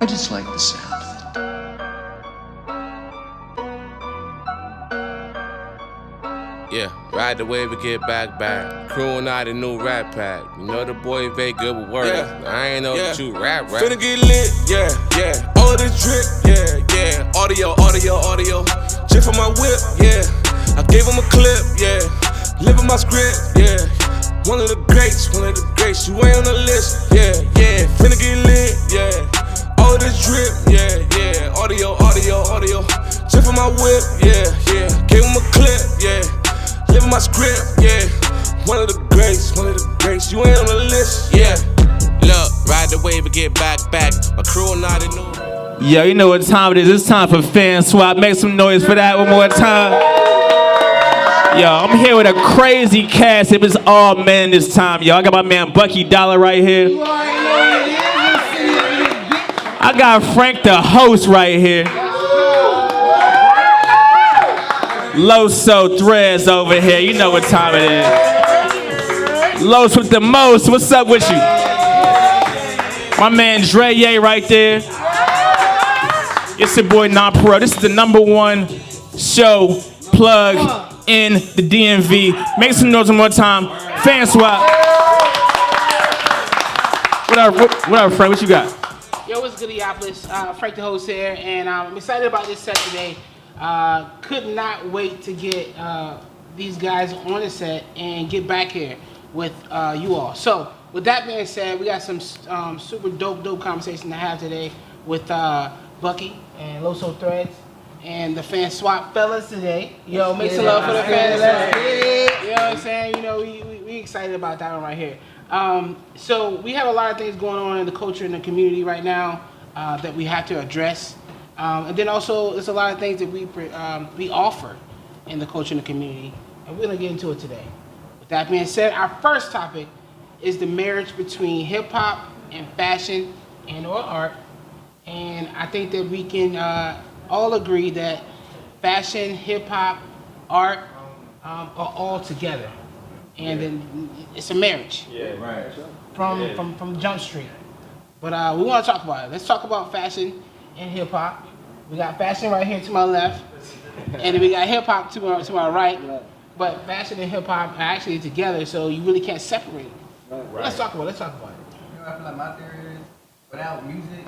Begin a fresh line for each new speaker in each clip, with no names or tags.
I just like the sound of it.
Yeah, ride the wave and get back. Crewing out a new rap pack. You know the boy very good with words.
Yeah.
I ain't know that you rap.
Finna get lit, yeah. All this drip, yeah. Audio. Chip for my whip, yeah. I gave him a clip, yeah. Living my script, yeah. One of the greats. You ain't on the list, yeah. Finna get lit, yeah. All this drip, yeah. Audio. Chip for my whip, yeah. Gave him a clip, yeah. Living my script, yeah. One of the greats. You ain't on the list, yeah.
Look, ride the wave and get back. My crew not a new.
Yo, you know what time it is. It's time for FanSwap. Make some noise for that one more time. Yo, I'm here with a crazy cast. It was all men this time, yo. I got my man Bucky Dolla right here. I got Frank the host right here. Loso Threadz over here. You know what time it is. Los with the most. What's up with you? My man Dre right there. It's your boy Non-Pro. This is the #1 show plug in the DMV. Make some noise one more time. FanSwap. What up, Frank? What you got?
Yo, what's good, Eopolis? Frank the host here, and I'm excited about this set today. Could not wait to get these guys on the set and get back here with you all. So, with that being said, we got some super dope conversation to have today with Bucky and Loso Threadz and the FanSwap fellas today. Yo, make some love for the fans. You know what I'm saying? You know, we excited about that one right here. So we have a lot of things going on in the culture and the community right now that we have to address. And then also, there's a lot of things that we offer in the culture and the community, and we're gonna get into it today. With that being said, our first topic is the marriage between hip hop and fashion and/or art. And I think that we can all agree that fashion, hip hop, art are all together, and then it's a marriage. Yeah, right. From Jump Street. But we want to talk about it. Let's talk about fashion and hip hop. We got fashion right here to my left, and then we got hip hop to my right. But fashion and hip hop are actually together, so you really can't separate it. Right. Let's talk about it.
You know, I feel like my theory is, without music,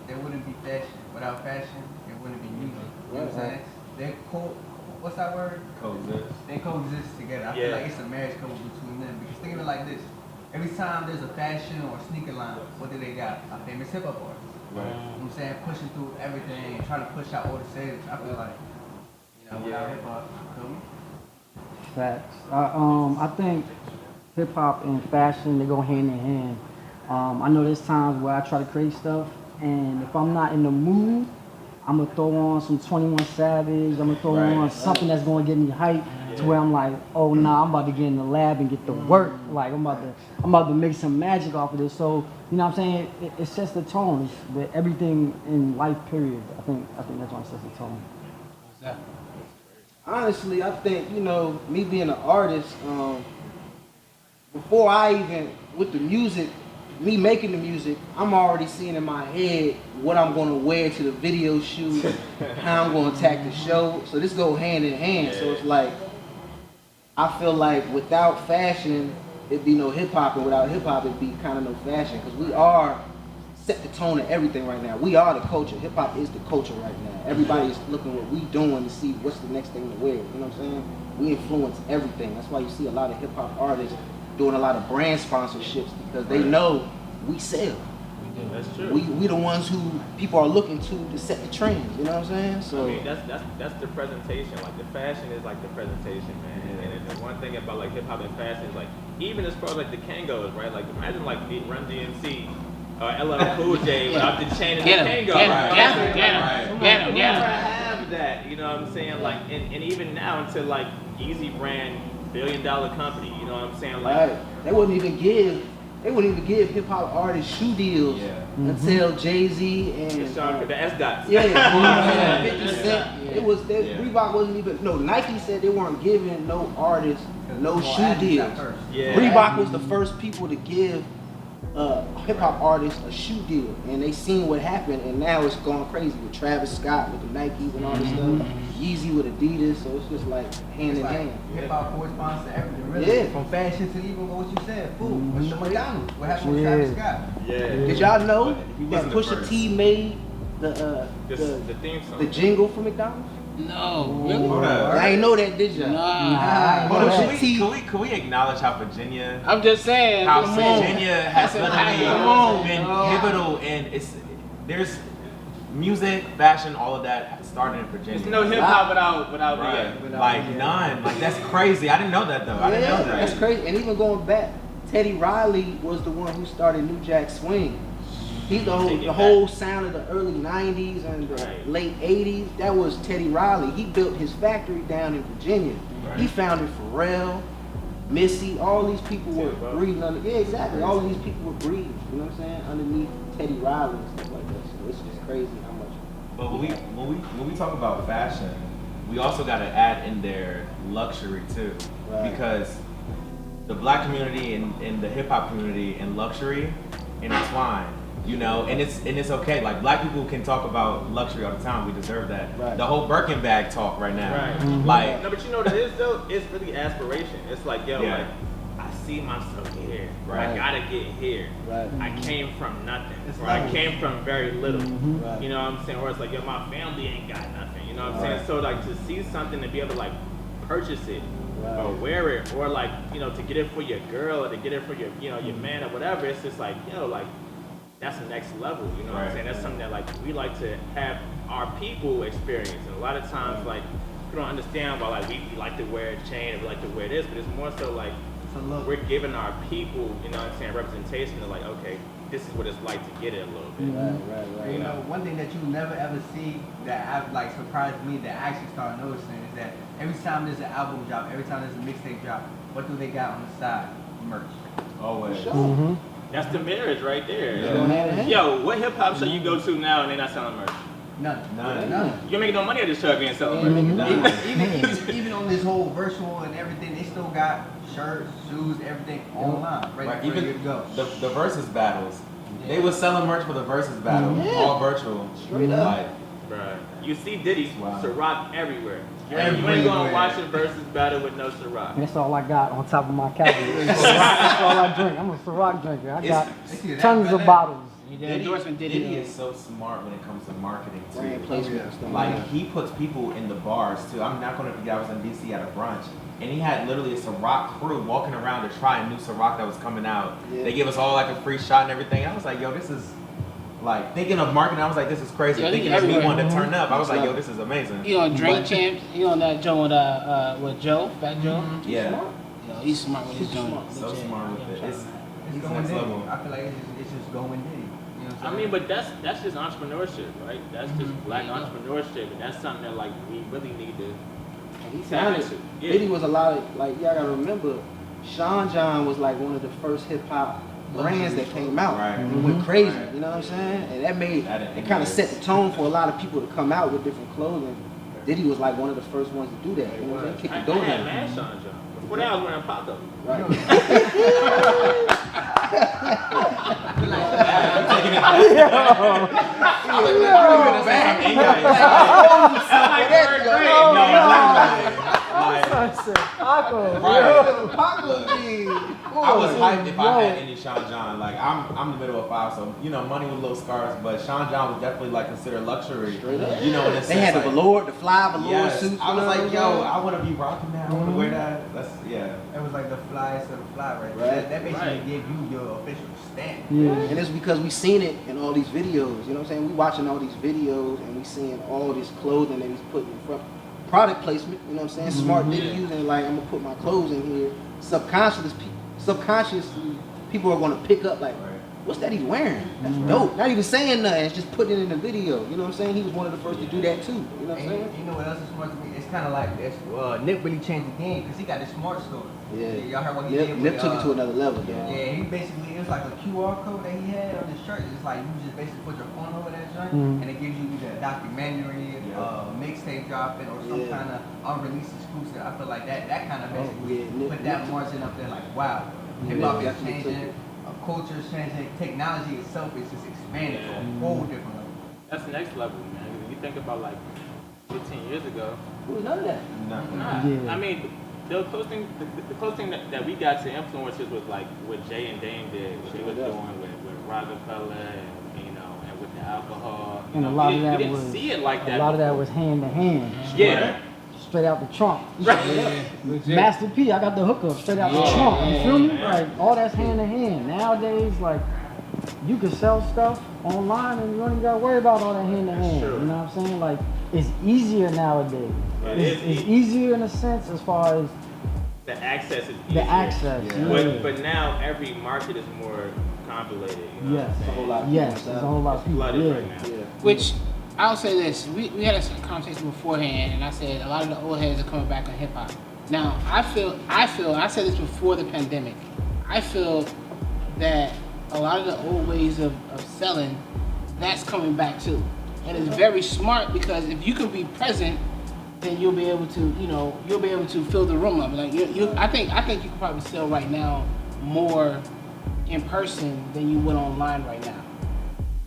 there wouldn't be fashion. Without fashion, there wouldn't be music. You know what I'm saying? They what's that word? Coexist. They coexist together. I feel like it's a marriage couple between them. Because think of it like this. Every time there's a fashion or sneaker line, what do they got? A famous hip hop artist. Right. You know what I'm saying? Pushing through everything, trying to push out all the sales. I feel like, you know, without hip hop, you know?
Facts. I think hip hop and fashion, they go hand in hand. I know there's times where I try to create stuff, and if I'm not in the mood, I'm gonna throw on some 21 Savage. I'm gonna throw on something that's gonna get me hyped to where I'm like, oh nah, I'm about to get in the lab and get to work. Like I'm about to make some magic off of this. So you know what I'm saying? It sets the tone. It's with everything in life. Period. I think that's why it sets the tone.
Honestly, I think, you know, me being an artist, before I even, with the music, me making the music, I'm already seeing in my head what I'm going to wear to the video shoot, how I'm going to attack the show. So this go hand in hand. So it's like, I feel like without fashion, it'd be no hip hop, and without hip hop, it'd be kind of no fashion. Because we are set the tone of everything right now. We are the culture. Hip hop is the culture right now. Everybody's looking at what we doing to see what's the next thing to wear. You know what I'm saying? We influence everything. That's why you see a lot of hip hop artists doing a lot of brand sponsorships, because they know we sell.
That's true.
We the ones who people are looking to set the trends. You know what I'm saying? So
I mean, that's the presentation. Like the fashion is like the presentation, man. And the one thing about like hip hop and fashion is like, even as far as like the Kangos, right? Like imagine like Run DMC or LL Cool J without the chain and the Kango. Have that, you know what I'm saying? Like, and even now until like Yeezy brand $1 billion company, you know what I'm saying? Like,
they wouldn't even give hip hop artists shoe deals until Jay-Z and
the S dots.
50 Cent. It was Reebok wasn't even Nike said they weren't giving no artists no shoe deals. Reebok was the first people to give hip hop artist a shoe deal, and they seen what happened, and now it's going crazy with Travis Scott with the Nikes and all this stuff, Yeezy with Adidas, so it's just like hand in hand.
Hip hop corresponds to everything, really.
Yeah.
From fashion to even what you said, food. With the McDonald's. What happened with Travis Scott?
Yeah.
Did y'all know
He
that
wasn't the
Pusha
first.
T made the
theme song.
the jingle for McDonald's?
No, really?
Hold up.
I ain't know that, did y'all?
Nah.
Hold on,
Pusha T.
can we acknowledge how Virginia,
I'm just saying.
how
come on.
Virginia has
That's
literally
impactful.
been pivotal, and there's music, fashion, all of that started in Virginia.
There's no hip hop without
Right.
VA.
Like none. Like that's crazy. I didn't know that though. I didn't know that.
That's crazy. And even going back, Teddy Riley was the one who started New Jack Swing. He's the whole sound of the early 90s and the late 80s. That was Teddy Riley. He built his factory down in Virginia.
Right.
He founded Pharrell, Missy, all these people were breathing under. Yeah, exactly. All of these people were breathing. You know what I'm saying? Underneath Teddy Riley and stuff like that. So it's just crazy how much.
But when we talk about fashion, we also got to add in there luxury too,
Right.
because the black community and the hip hop community and luxury intertwine. You know, and it's okay. Like black people can talk about luxury all the time. We deserve that.
Right.
The whole Birkin bag talk right now.
Right.
Like
No, but you know what it is though? It's really aspiration. It's like, yo,
Yeah.
like, I see myself here.
Right.
I gotta get here.
Right.
I came from nothing.
It's
Or I
levels.
came from very little.
Right.
You know what I'm saying? Or it's like, yo, my family ain't got nothing. You know what I'm
Right.
saying? So like to see something to be able to like purchase it
Right.
or wear it, or like, you know, to get it for your girl or to get it for your, you know, your man or whatever, it's just like, you know, like that's the next level, you know what I'm
Right.
saying? That's something that like we like to have our people experience. And a lot of times like we don't understand why like we like to wear a chain or we like to wear this, but it's more so like
It's a look.
we're giving our people, you know what I'm saying, representation of like, okay, this is what it's like to get it a little bit.
Right.
You know, one thing that you never ever see that have like surprised me that I actually started noticing is that every time there's an album drop, every time there's a mixtape drop, what do they got on the side? Merch.
always.
That's the marriage right there.
Yeah.
Going hand in hand.
Yo, what hip hop show you go to now and they're not selling merch?
None.
None.
You making no money at this show if you ain't selling merch.
Even on this whole virtual and everything, they still got shirts, shoes, everything online,
Right,
ready for you to go.
the versus battles. They was selling merch for the versus battle, all virtual.
Straight up.
Like,
Right. You see Diddy,
Wow.
Ciroc everywhere. You ain't gonna
Everywhere.
watch a versus battle with no Ciroc.
That's all I got on top of my cabinet. That's all I drink. I'm a Ciroc drinker. I got
See, that
tons of
brother-
bottles.
Endorsement
Diddy is so smart when it comes to marketing
Brand
too.
placement and stuff.
Like he puts people in the bars too. I'm not gonna forget I was in DC at a brunch and he had literally a Ciroc crew walking around to try a new Ciroc that was coming out.
Yeah.
They give us all like a free shot and everything. I was like, yo, this is like thinking of marketing. I was like, this is crazy.
Yeah,
Thinking
he
of me
everywhere.
wanting to turn up. I was like, yo, this is amazing.
You know, Drink
But-
Champs. You know that Joe with Joe, Fat Joe.
Yeah,
Yo, he's smart with his joint.
so
Legit.
smart with it. It's
It's going
next
Diddy.
level.
I feel like it's just going Diddy. You know what
I
I'm
mean,
saying?
but that's just entrepreneurship, right? That's just black entrepreneurship, and that's something that like we really need to.
He sounded.
Yeah.
Diddy was a lot of like y'all gotta remember. Sean John was like one of the first hip hop brands that came out
Right.
and went crazy.
Right.
You know what I'm saying? And that made
That
it kind of
is-
set the tone for a lot of people to come out with different clothing. Diddy was like one of the first ones to do that. You know what I'm saying? Kick
I
the door
had
down.
mad Sean John. Before that, I was wearing pop up.
Right.
I was hyped if I had any Sean John. Like I'm the middle of five, so you know, money with little scars. But Sean John was definitely like considered luxury.
Straight up.
You know, in a
They
sense,
had the
like,
velour, the fly velour
yes,
suits.
I was
you know
like,
what
yo,
I'm
I want to be rocking that. I want to wear that. That's yeah.
It was like the flyest of the fly right there.
Right.
That basically
Right.
gave you your official stamp.
Yeah.
And it's because we seen it in all these videos. You know what I'm saying? We watching all these videos and we seeing all this clothing that he's putting in front. Product placement, you know what I'm saying? Smart Diddy using like, I'm gonna put my clothes in here. Subconsciously, people are gonna pick up like, what's that he's wearing? That's dope. Not even saying nothing, it's just putting it in the video. You know what I'm saying? He was one of the first to do that too. You know what I'm saying?
And you know what else is smart to me? It's kind of like this. Nip really changed the game because he got the smart store.
Yeah.
Y'all heard what he did with
Nip took it to another level.
Yeah, he basically, it was like a QR code that he had on his shirt. It's like you just basically put your phone over that joint and it gives you either a documentary, mixtape dropping, or some kind of unreleased exclusive. I feel like that kind of basically
Nip
put that margin up there like, wow, hip hop is
definitely took
changing.
it.
culture's changing, technology itself is just expanding to a whole different level.
That's the next level, man. If you think about like 15 years ago.
None of that.
I mean, the close thing that we got to influencers was like what Jay and Dame did, what they were doing with Rockefeller and, you know, and with the alcohol.
And a lot of that
we
was
didn't see it like that.
A lot of that was hand to hand.
Yeah.
Straight out the trunk. Master P, I got the hookup straight out the trunk. You feel me? Like all that's hand to hand. Nowadays, like you can sell stuff online and you don't even gotta worry about all that hand to hand. You know what I'm saying? Like it's easier nowadays. It's easier in a sense as far as
the access is easier.
the access. Yeah.
But now every market is more convoluted. You know
Yes.
what I'm saying?
A whole lot of
Yes, there's a whole lot of people.
Flooded
Yeah.
right now.
Which I'll say this: we had a conversation beforehand, and I said a lot of the old heads are coming back on hip hop. Now I feel, I said this before the pandemic. I feel that a lot of the old ways of selling, that's coming back too, and it's very smart because if you can be present, then you'll be able to, you'll be able to fill the room up. Like I think you can probably sell right now more in person than you would online right now.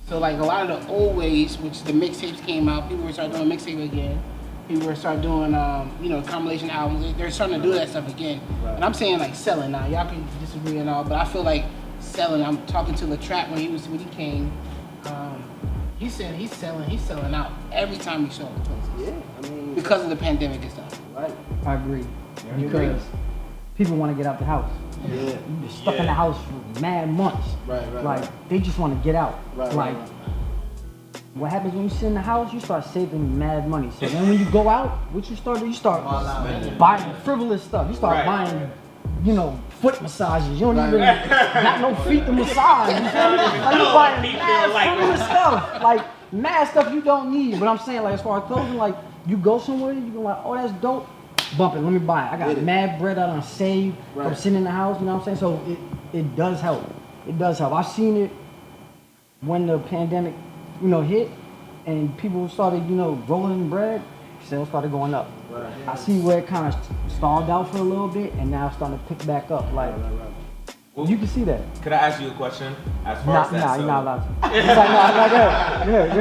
So like a lot of the old ways, which the mixtapes came out, people were starting doing mixtape again. People were starting doing, compilation albums. They're starting to do that stuff again. And I'm saying like selling now. Y'all can disagree and all, but I feel like selling. I'm talking to LaTrap when he came. He said he's selling out every time he shows up.
Yeah, I mean,
Because of the pandemic and stuff.
right.
I agree. Because people want to get out the house.
Yeah.
You're just stuck in the house for mad months.
Right.
Like they just want to get out.
Right.
What happens when you sit in the house? You start saving mad money. So then when you go out, what you start doing? You start buying frivolous stuff. You start buying, foot massages. You don't even got no feet to massage. You feel me? Like you buying mad frivolous stuff. Like mad stuff you don't need. But I'm saying like as far as clothing, like you go somewhere, you go like, oh that's dope. Bump it, let me buy it. I got mad bread I done saved from sitting in the house, you know what I'm saying? So it does help. It does help. I've seen it when the pandemic, hit and people started, rolling bread, sales started going up. Right. I see where it kind of stalled out for a little bit and now it's starting to pick back up. Like
Well,
you can see that.
Could I ask you a question? As far as that,
Nah, you're not allowed to. It's like, nah, go ahead.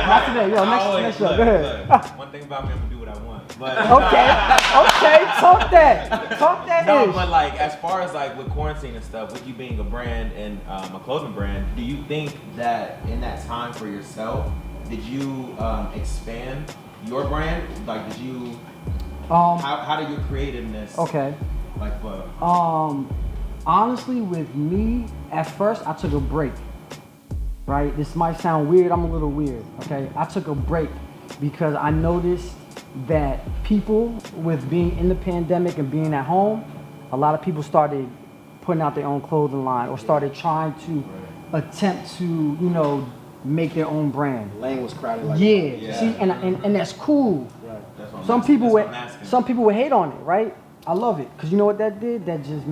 Not today. Yo, next show. Go ahead.
One thing about me, I'm gonna do what I want. But
Okay, talk that.
No, but like as far as like with quarantine and stuff, with you being a brand and a clothing brand, do you think that in that time for yourself, did you expand your brand? Like, did you? How did your creativeness?
Okay.
Like what?
Honestly, with me, at first I took a break. Right? This might sound weird. I'm a little weird. Okay. I took a break because I noticed that people with being in the pandemic and being at home, a lot of people started putting out their own clothing line or started trying to attempt to, make their own brand.
Lane was crowded like
Yeah. See, and that's cool.
Right.
That's what
Some people would hate on it, right? I love it because you know what that did? That just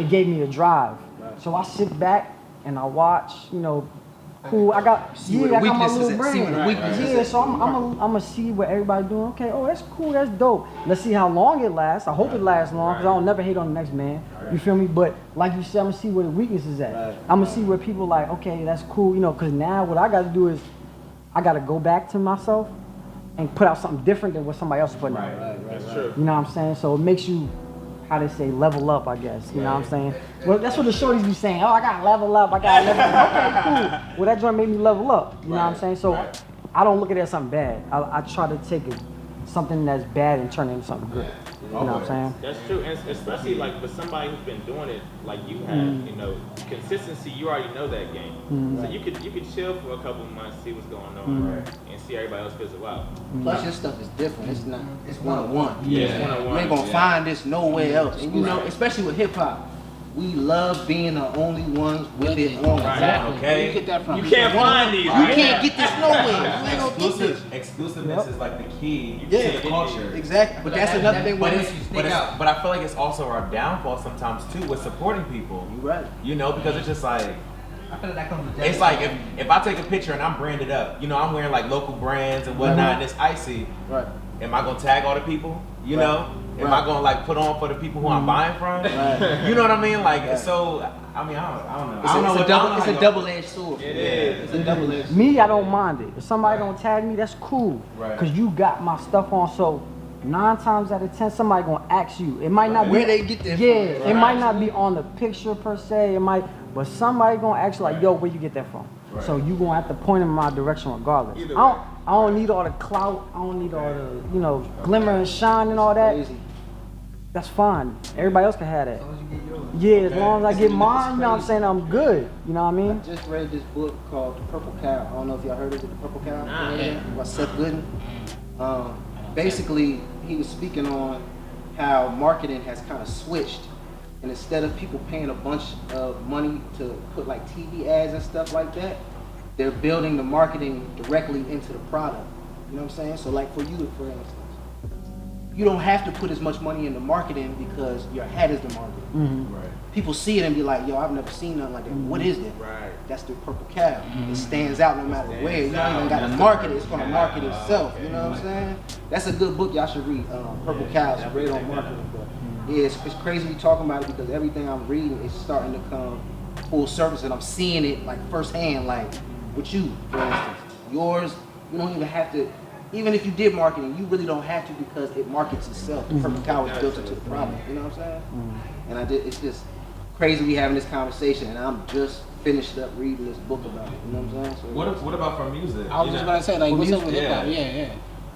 gave me a drive. Right. So I sit back and I watch, cool. I got my little brand. So I'm gonna see what everybody doing. Okay, oh that's cool, that's dope. Let's see how long it lasts. I hope it lasts long because I don't never hate on the next man. You feel me? But like you said, I'm gonna see where the weakness is at. I'm gonna see where people like, okay, that's cool, because now what I gotta do is I gotta go back to myself and put out something different than what somebody else is putting out.
That's true.
You know what I'm saying? So it makes you, how they say, level up, I guess. You know what I'm saying? Well, that's what the shorties be saying. Oh, I got to level up. Okay, cool. Well, that joint made me level up. You know what I'm saying? So I don't look at it as something bad. I try to take something that's bad and turn it into something good. You know what I'm saying?
That's true, and especially like for somebody who's been doing it like you have, consistency. You already know that game, so you could chill for a couple of months, see what's going on, and see everybody else fizzle out.
Plus, your stuff is different. It's not. It's one-on-one.
Yeah, it's one-on-one.
You ain't gonna find this nowhere else. And especially with hip hop, we love being the only ones with it on.
Exactly.
Okay.
Where you get that from?
You can't find these.
You can't get this nowhere. You ain't gonna get this.
Exclusiveness is like the key to
Yeah.
the culture.
Exactly. But that's another thing.
But I feel like it's also our downfall sometimes too with supporting people.
You're right.
Because it's just like,
I feel like that comes with
It's like if I take a picture and I'm branded up, you know, I'm wearing like local brands and whatnot, and it's icy.
Right.
Am I gonna tag all the people? You
Right.
know? Am I gonna like put on for the people who I'm buying from?
Right.
You know what I mean? Like
Right.
so. I mean, I don't know.
It's a double-edged sword.
It is.
It's a double-edged sword.
Me, I don't mind it. If somebody don't tag me, that's cool.
Right.
Cause you got my stuff on, so 9 times out of 10, somebody gonna ask you. It might not be
Where they get that
Yeah,
from.
it might not be on the picture per se. It might, but somebody gonna ask you like, yo, where you get that from?
Right.
So you gonna have to point in my direction regardless.
Either
I don't need all the clout. I don't need all the glimmer and shine and all that.
Crazy.
That's fine. Everybody else can have that.
As long as you get yours.
Yeah, as long as I get mine, you know what I'm saying, I'm good. You know what I
I
mean?
just read this book called The Purple Cow. I don't know if y'all heard of it, The Purple Cow.
Yeah.
By Seth Godin. Basically, he was speaking on how marketing has kind of switched, and instead of people paying a bunch of money to put like TV ads and stuff like that, they're building the marketing directly into the product. You know what I'm saying? So like for you, for instance, you don't have to put as much money into marketing because your hat is the marketing.
Right.
People see it and be like, yo, I've never seen nothing like that. What is that?
Right.
That's the purple cow. It stands out no matter where. You don't even got to market it. It's going to market itself. You know what I'm saying? That's a good book y'all should read. Purple Cow. It's great on marketing. But yeah, it's crazy we talking about it because everything I'm reading is starting to come full service and I'm seeing it like firsthand. Like with you, for instance, yours, you don't even have to. Even if you did marketing, you really don't have to because it markets itself. The purple cow is built into the product. You know what I'm saying? And it's just crazy we having this conversation, and I'm just finished up reading this book about it. You know what I'm saying? So
What about for music?
I was just about to say, like,
With
what's up
music,
with hip hop?
yeah.
Yeah.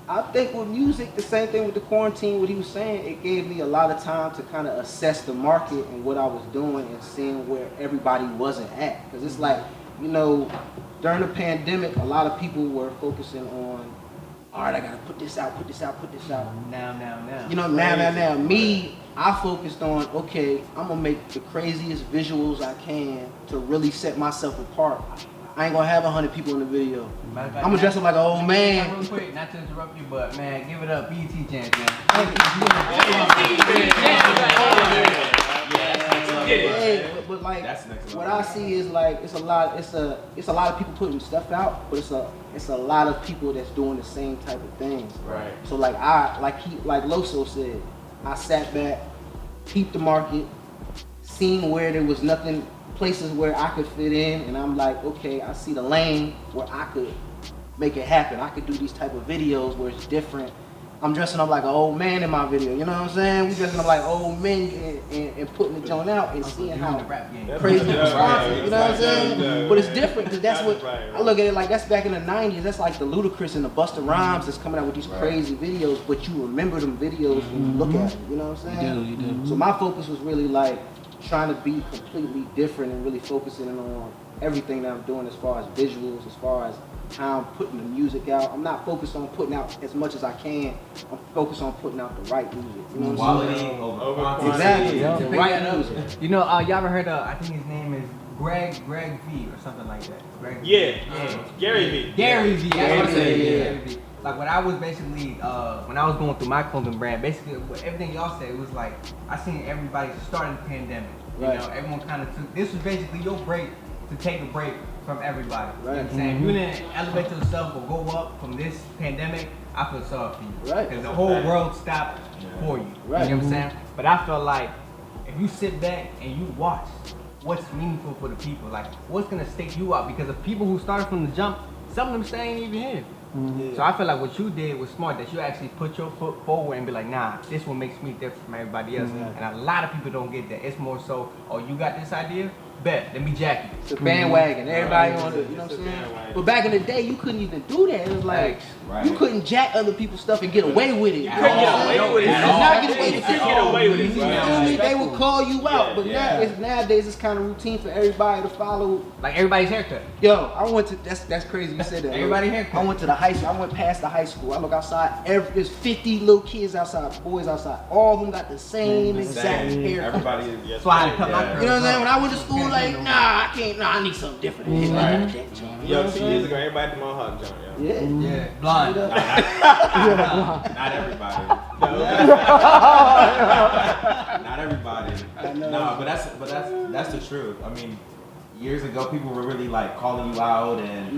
I think with music, the same thing with the quarantine, what he was saying, it gave me a lot of time to kind of assess the market and what I was doing and seeing where everybody wasn't at. Because it's like, you know, during the pandemic, a lot of people were focusing on, all right, I gotta put this out.
Now.
You know, now. Me, I focused on, okay, I'm gonna make the craziest visuals I can to really set myself apart. I ain't gonna have 100 people in the video. I'm gonna dress up like an old man.
Real quick, not to interrupt you, but man, give it up, BET chance, man.
But like,
That's next
what
level.
I see is like it's a lot of people putting stuff out, but it's a lot of people that's doing the same type of things.
Right.
So like like Loso said, I sat back, peeped the market, seen where there was nothing, places where I could fit in, and I'm like, okay, I see the lane where I could make it happen. I could do these type of videos where it's different. I'm dressing up like an old man in my video, you know what I'm saying? We dressing up like old men and putting the joint out and seeing how
rap game.
crazy
Yeah,
response,
right.
you know what I'm saying?
Yeah.
But it's different because that's what
Right.
I look at it like. That's back in the '90s. That's like the Ludacris and the Busta Rhymes that's coming out with these crazy videos, but you remember them videos when you look at them. You know what I'm saying?
You do.
So my focus was really like trying to be completely different and really focusing on everything that I'm doing as far as visuals, as far as how I'm putting the music out. I'm not focused on putting out as much as I can. I'm focused on putting out the right music. You know what I'm
Quality
saying?
over
quantity.
Exactly.
Yeah.
The
To pick
right
that up,
music.
you know, y'all ever heard of, I think his name is Greg V or something like that. Greg V.
Yeah. Gary V.
Gary V. That's what I'm saying.
Yeah.
Gary V. Like when I was basically, when I was going through my clothing brand, basically everything y'all said, it was like, I seen everybody starting the pandemic. You
Right.
know, everyone kind of took, this was basically your break to take a break from everybody. You know what I'm
Right.
saying? If you didn't elevate yourself or go up from this pandemic, I feel sorry for you.
Right.
Because the whole world stopped for you.
Right.
You know what I'm saying? But I feel like if you sit back and you watch what's meaningful for the people, like what's gonna stake you out, because the people who started from the jump, some of them stay ain't even here. So I feel like what you did was smart, that you actually put your foot forward and be like, nah, this one makes me different from everybody else. And a lot of people don't get that. It's more so, oh, you got this idea? Bet, let me jack you.
It's a bandwagon. Everybody on the, you know what I'm saying? But back in the day, you couldn't even do that. It was like, you couldn't jack other people's stuff and get away with it. You
couldn't get away with it.
You could not get away with
You
it.
couldn't get away with it.
You feel me? They would call you out. But
Yeah.
nowadays, it's kind of routine for everybody to follow.
Like everybody's haircut.
Yo, I went to, that's crazy you said that.
Everybody haircut.
I went to the high school. I went past the high school. I look outside. There's 50 little kids outside, boys outside. All of them got the same exact haircut.
Everybody is.
Yes,
So I had to cut
Yeah.
my
You know what I'm saying? When I went to school, like, nah, I can't. Nah, I need something different.
Right.
You know what
Yo,
I'm
2
saying?
years ago, everybody at the Mohawk jump, yo.
Yeah.
Yeah, blind.
Not everybody. Not everybody. No, but that's the truth. I mean, years ago, people were really like calling you out and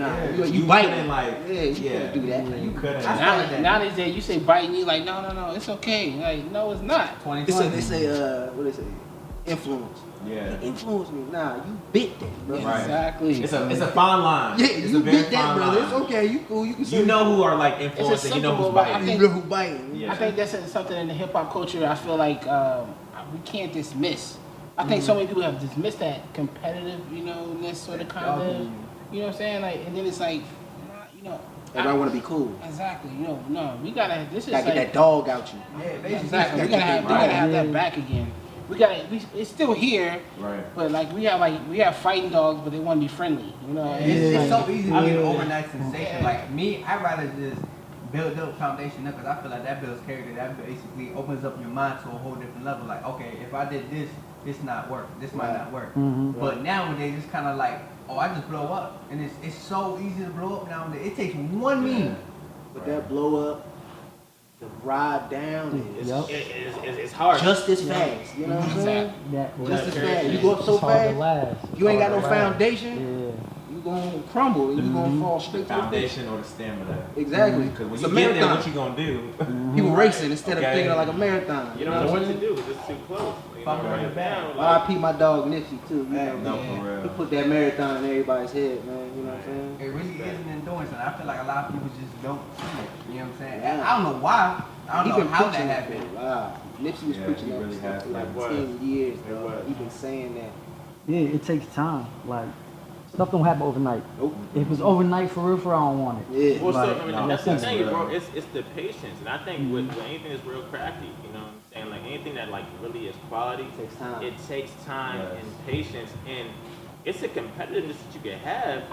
you biting.
couldn't like,
you couldn't do that.
You couldn't.
Nowadays, you say biting, you like, no, it's okay. Like, no, it's not.
2020. They say, what they say? Influence.
Yeah.
You influenced me. Nah, you bit that, bro.
Right.
Exactly.
It's a fine line.
Yeah,
it's
you
a very
bit that,
fine
brother.
line.
It's okay. You cool. You can.
You know who are like influenced and you know who's biting.
You know who biting.
Yeah.
I think that's something in the hip hop culture. I feel like we can't dismiss. I think so many people have dismissed that competitive, ness sort of concept. You know what I'm saying? Like, and then it's like,
everybody want to be cool.
Exactly. No, we gotta. This is
gotta
like,
get that dog out you.
Yeah, basically.
Exactly. We gotta have that back again. It's still here,
right?
But like we have fighting dogs, but they want to be friendly.
It's so easy to get an overnight sensation. Like me, I'd rather just build up foundation up because I feel like that builds character. That basically opens up your mind to a whole different level. Like, okay, if I did this, this not work. This might not work. But nowadays, it's kind of like, I just blow up, and it's so easy to blow up nowadays. It takes one meme,
but that blow up. The ride down
it's hard.
Just as fast. You know what I'm saying? Just as fast. You go up so
It's hard to
fast.
last.
You ain't got no foundation. You gonna crumble and you gonna fall straight to the
foundation or the stamina.
Exactly.
Because when
It's
you
a
get there,
marathon.
what you gonna do?
People racing instead of thinking like a marathon.
You don't know what to do. It's too close.
Right down.
I my dog Nipsey too.
For real.
He put that marathon in everybody's head, man. You know what I'm saying?
It really is an endurance, and I feel like a lot of people just don't see it. You know what I'm saying? And I don't know why. I don't know how that happened.
Wow. Nipsey was preaching
he
that
really
stuff
has
for like
been.
10 years. He been saying that.
Yeah, it takes time. Like, stuff don't happen overnight.
Nope.
If it's overnight for real, I don't want it.
Yeah.
Well,
Like,
so, that's the thing, bro. It's the patience, and I think with anything that's real crafty, you know what I'm saying? Like anything that like really is quality, it takes time and patience, and it's a competitiveness that you can have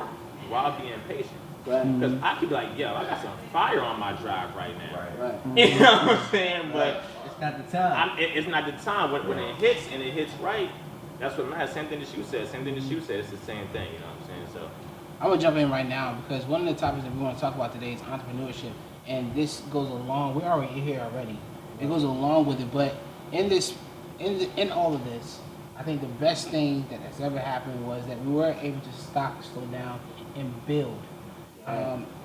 while being patient. Because I could be like, yo, I got some fire on my drive right now.
Right.
You know what I'm saying? But
it's not the time.
It's not the time. When it hits and it hits right, that's what matters. Same thing that you said. It's the same thing. You know what I'm saying? So
I'm gonna jump in right now because one of the topics that we want to talk about today is entrepreneurship, and this goes along. We're already here already. It goes along with it, but in all of this, I think the best thing that has ever happened was that we were able to stop, slow down, and build.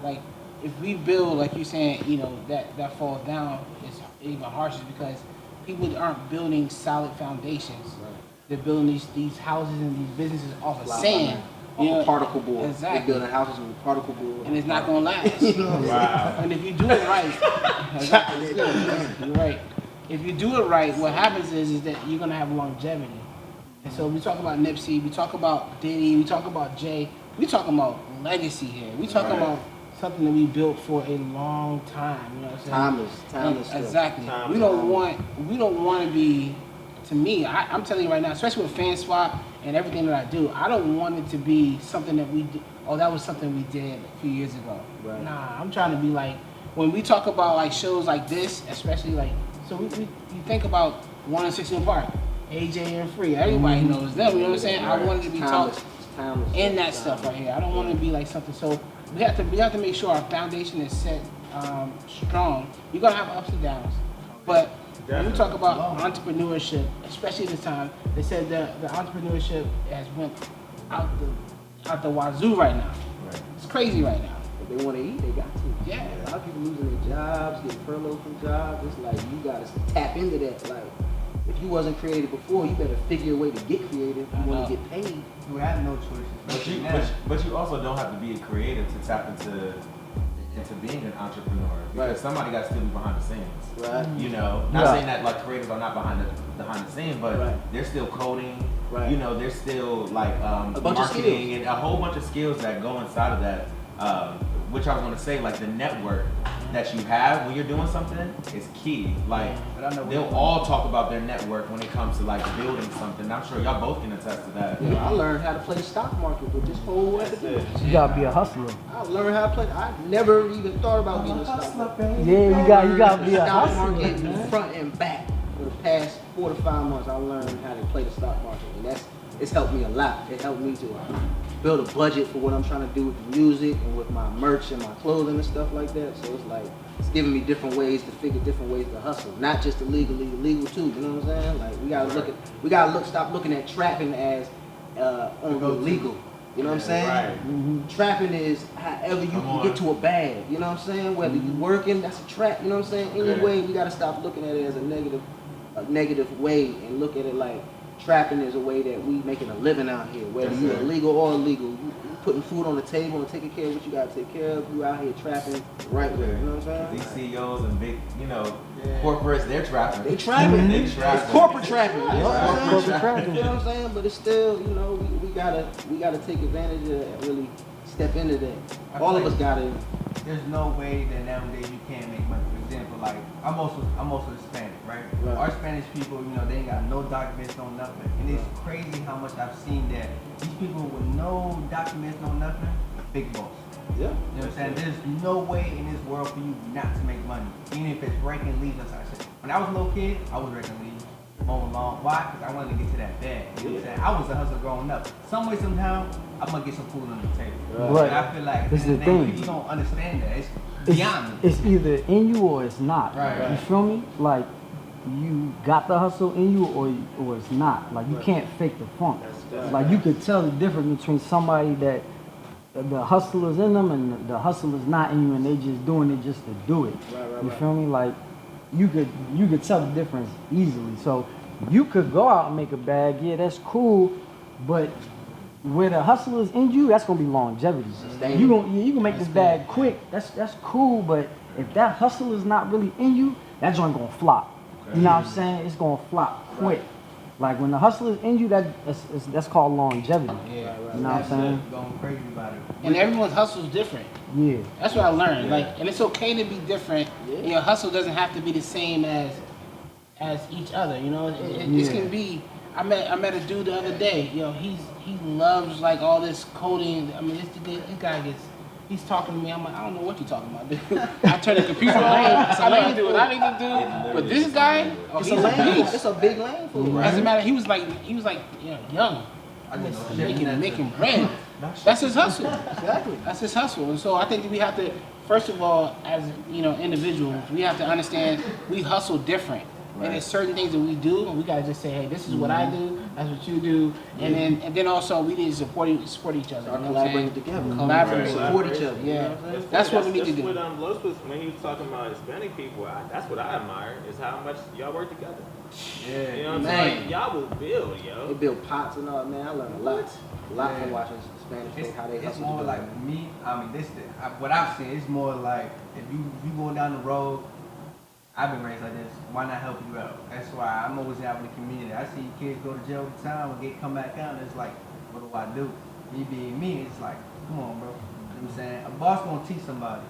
Like if we build, like you're saying, that falls down, it's even harsher because people aren't building solid foundations. Right. They're building these houses and these businesses off of sand.
Off of particle board.
Exactly.
They're building houses with particle board.
And it's not gonna last.
Wow.
And if you do it right, you're right. If you do it right, what happens is that you're gonna have longevity. And so we talk about Nipsey, we talk about Diddy, we talk about Jay, we talking about legacy here. We talking about something that we built for a long time. You know what I'm saying?
Timeless stuff.
Exactly. We don't want to be. To me, I'm telling you right now, especially with FanSwap and everything that I do, I don't want it to be something that we did. Oh, that was something we did a few years ago. Right. Nah, I'm trying to be like when we talk about like shows like this, especially like you think about 1 and 16 Park, AJ and Free. Everybody knows them. You know what I'm saying? I wanted to be taught in that stuff right here. I don't want to be like something. So we have to make sure our foundation is set strong. You're gonna have ups and downs, but when we talk about entrepreneurship, especially this time, they said that the entrepreneurship has went out the wazoo right now. Right. It's crazy right now.
If they want to eat, they got to.
Yeah.
A lot of people losing their jobs, getting furloughed from jobs. It's like you got to tap into that. Like if you wasn't creative before, you better figure a way to get creative. You want to get paid.
You have no choices.
But you also don't have to be a creative to tap into being an entrepreneur because somebody got to still be behind the scenes.
Right.
You know, not saying that like creators are not behind the scenes, but they're still coding. Right. You know, they're still like marketing and a whole bunch of skills that go inside of that. Which I was going to say, like the network that you have when you're doing something is key. Like they'll all talk about their network when it comes to like building something. I'm sure y'all both can attest to that.
Yeah, I learned how to play the stock market with this whole attitude.
You gotta be a hustler.
I learned how to play. I never even thought about being a stock market.
Yeah, you gotta be a
stock
hustler.
market front and back. For the past 4 to 5 months, I learned how to play the stock market, and it's helped me a lot. It helped me to build a budget for what I'm trying to do with the music and with my merch and my clothing and stuff like that. So it's like it's giving me different ways to figure different ways to hustle, not just the legal too. You know what I'm saying? Like we gotta stop looking at trapping as on the legal. You know what I'm saying?
Right.
Trapping is however you can get to a bag. You know what I'm saying? Whether you working, that's a trap. You know what I'm saying? Anyway, we gotta stop looking at it as a negative way and look at it like trapping is a way that we making a living out here. Whether you're illegal or illegal, you putting food on the table and taking care of what you gotta take care of. You out here trapping right there. You know what I'm saying?
These CEOs and big, corporates, they're trapping.
They trapping.
They
It's
trapping.
corporate trapping. You know what I'm saying?
Corporate trapping.
You know what I'm saying? But it's still, we gotta take advantage of it and really step into that. All of us gotta.
There's no way that nowadays you can't make money. For example, like I'm also Hispanic, right? Our Spanish people, they ain't got no documents, no nothing. And it's crazy how much I've seen that these people with no documents, no nothing, big boss.
Yeah.
You know what I'm saying? There's no way in this world for you not to make money. Even if it's raking leaves, that's what I said. When I was a little kid, I was raking leaves, mowing lawn. Why? Because I wanted to get to that bag. You know what I'm saying? I was a hustler growing up. Some way, somehow, I'm gonna get some food on the table.
Right.
And I feel like
This is the thing.
people don't understand that. It's beyond me.
It's either in you or it's not.
Right.
You feel me? Like you got the hustle in you or it's not. Like you can't fake the funk. Like you could tell the difference between somebody that the hustle is in them and the hustle is not in you and they just doing it just to do it. You feel me? Like you could tell the difference easily. So you could go out and make a bag, yeah, that's cool, but where the hustle is in you, that's gonna be longevity. You can make this bag quick. That's cool, but if that hustle is not really in you, that joint gonna flop. You know what I'm saying? It's gonna flop quick. Like when the hustle is in you, that's called longevity.
Yeah,
you know what I'm saying?
Going crazy about it.
And everyone's hustle is different.
Yeah.
That's what I learned. And it's okay to be different. And your hustle doesn't have to be the same as each other. It can be. I met a dude the other day. He loves like all this coding. I mean, this guy he's talking to me. I'm like, I don't know what you're talking about, dude. I turn the computer on. I let you do what I need to do. But this guy, he's a beast.
It's a big lane for him.
As a matter, he was like young. Making bread. That's his hustle. Exactly. That's his hustle. And so I think that we have to, first of all, as individuals, we have to understand we hustle different. And there's certain things that we do, and we gotta just say, hey, this is what I do, that's what you do, and then also we need to support each other.
Collaborate together.
Collaborate,
support each other.
Yeah, that's what we need to do.
What Loso, when he was talking about Hispanic people, that's what I admire is how much y'all work together.
Yeah,
you know what I'm saying? Y'all will build,
They build pots and all, man. I learned a lot from watching Spanish folks, how they hustle.
It's more like me. I mean, what I've seen. It's more like if you going down the road. I've been raised like this. Why not help you out? That's why I'm always out in the community. I see kids go to jail all the time and come back out, and it's like, what do I do? Me being me, it's like, come on, bro. You know what I'm saying? A boss gonna teach somebody.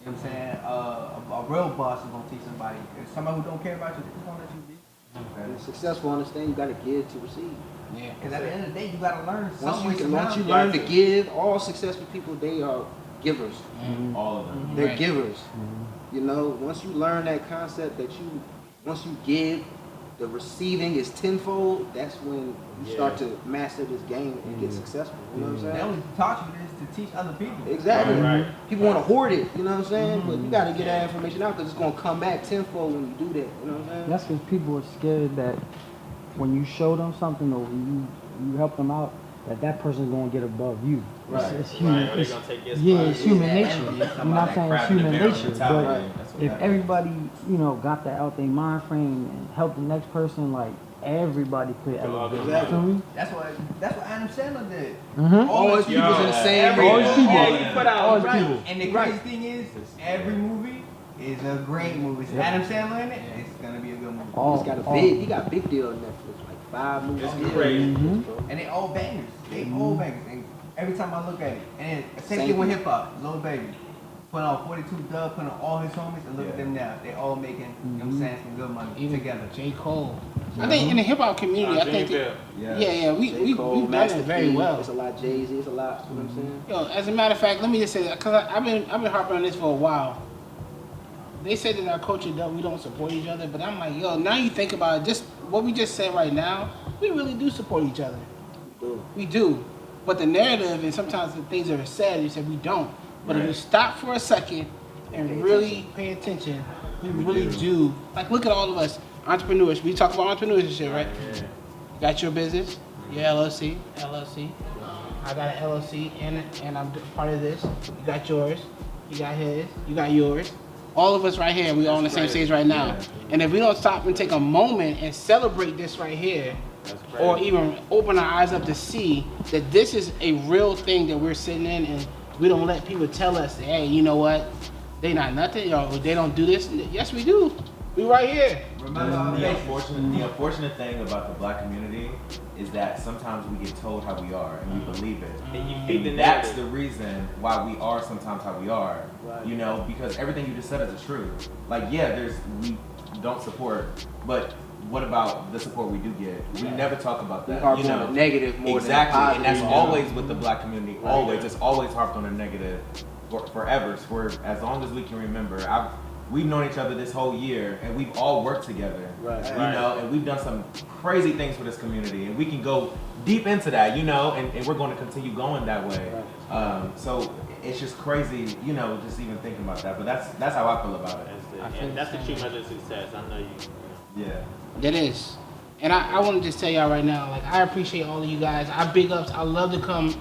You know what I'm saying? A real boss is gonna teach somebody. If somebody who don't care about you, they just gonna let you be.
And successful, understand you gotta give to receive.
Yeah.
Because at the end of the day, you gotta learn.
Once you learn to give, all successful people, they are givers.
All of them.
They're givers. Once you learn that concept that once you give, the receiving is tenfold, that's when you start to master this game and get successful. You know what I'm saying?
They only taught you this to teach other people.
Exactly.
Right.
People want to hoard it, you know what I'm saying? But you got to get that information out because it's going to come back tenfold when you do that, you know what I'm saying?
That's because people are scared that when you show them something or when you help them out, that person's going to get above you.
Right.
It's human.
Right. It's
Human nature. You know what I'm saying? It's human nature. But
That's what
if
that
everybody, got that out their mind frame and help the next person, like everybody could elevate. You feel me?
That's what Adam Sandler did.
All his people's in the same
All his people.
All you put out,
All his
right?
people.
And the crazy thing is, every movie is a great movie. It's Adam Sandler in it, it's gonna be a good movie.
He got big deal on Netflix, like 5 movies.
It's crazy.
And they all bangers. They all bangers. And every time I look at it, and same thing with hip hop, Lil Baby. Put on 42 Dub, put on all his homies, and look at them now. They all making, you know what I'm saying, some good money together.
J. Cole. I think in the hip hop community, I think we've done it very well.
It's a lot Jay-Z, it's a lot, you know what I'm saying?
As a matter of fact, let me just say that because I've been harping on this for a while. They said that our culture we don't support each other, but I'm like, now you think about it, just what we just said right now, we really do support each other. We do. But the narrative and sometimes the things that are said, you said we don't. But if you stop for a second and really pay attention, we really do. Like, look at all of us, entrepreneurs. We talk about entrepreneurship, right? You got your business, Yeah, LLC. I got an LLC and I'm part of this. You got yours. You got his. You got yours. All of us right here, we all on the same stage right now. Yeah. And if we don't stop and take a moment and celebrate this right here, or even open our eyes up to see that this is a real thing that we're sitting in, and we don't let people tell us, hey, you know what, they not nothing, or they don't do this. Yes, we do. We right here.
Remember, the unfortunate thing about the black community is that sometimes we get told how we are and we believe it. And that's the reason why we are sometimes how we are. Right. You know, because everything you just said is the truth. Like, yeah, we don't support, but what about the support we do get? We never talk about that.
We harp on the negative more than the positive.
And that's always with the black community. Always, it's always harped on the negative forever. For as long as we can remember. We've known each other this whole year, and we've all worked together. Right. You know, and we've done some crazy things for this community, and we can go deep into that, you know, and we're going to continue going that way. Right. So it's just crazy, you know, just even thinking about that. But that's how I feel about it.
And that's the true measure of success. I know you.
Yeah.
That is. And I want to just tell y'all right now, like, I appreciate all of you guys. I love to come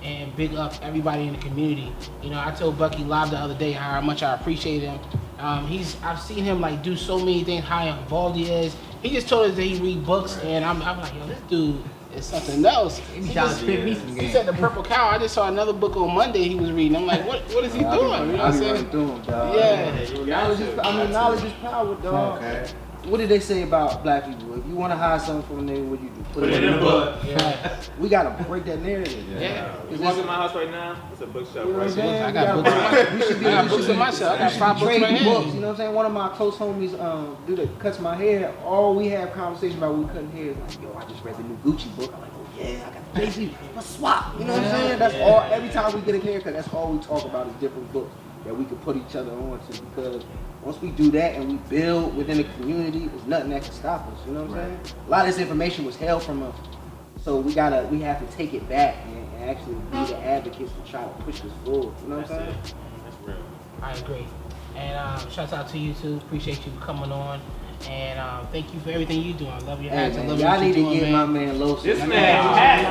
and big up everybody in the community. You know, I told Bucky live the other day how much I appreciate him. I've seen him like do so many things, how involved he is. He just told us that he read books, and I'm like, yo, this dude is something else. He said the Purple Cow. I just saw another book on Monday he was reading. I'm like, what is he doing? You know what I'm saying?
Yeah. Knowledge is power, dog. Okay. What did they say about black people? If you want to hide something from them, what do you do?
Put it in a book.
Yeah.
We got to break that narrative.
Yeah.
You walk in my house right now, it's a bookshelf.
You know
right
there.
I got books in my shop. I got 5 books in my hand.
You know what I'm saying? One of my close homies dude that cuts my hair, all we have conversation about when we cutting hair is like, yo, I just read the new Gucci book. I'm like, oh yeah, I got the Jay-Z. Let's swap. You know what I'm saying? That's all. Every time we get a haircut, that's all we talk about is different books that we could put each other on to, because once we do that and we build within the community, there's nothing that can stop us. You know what I'm saying? A lot of this information was held from us, so we have to take it back and actually be the advocates to try to push this forward. You know what I'm saying?
That's real.
I agree. And shouts out to you too. Appreciate you coming on. And thank you for everything you do. I love your hats. I love
y'all
what
need
you're
to
doing,
get my man Loso.
This man has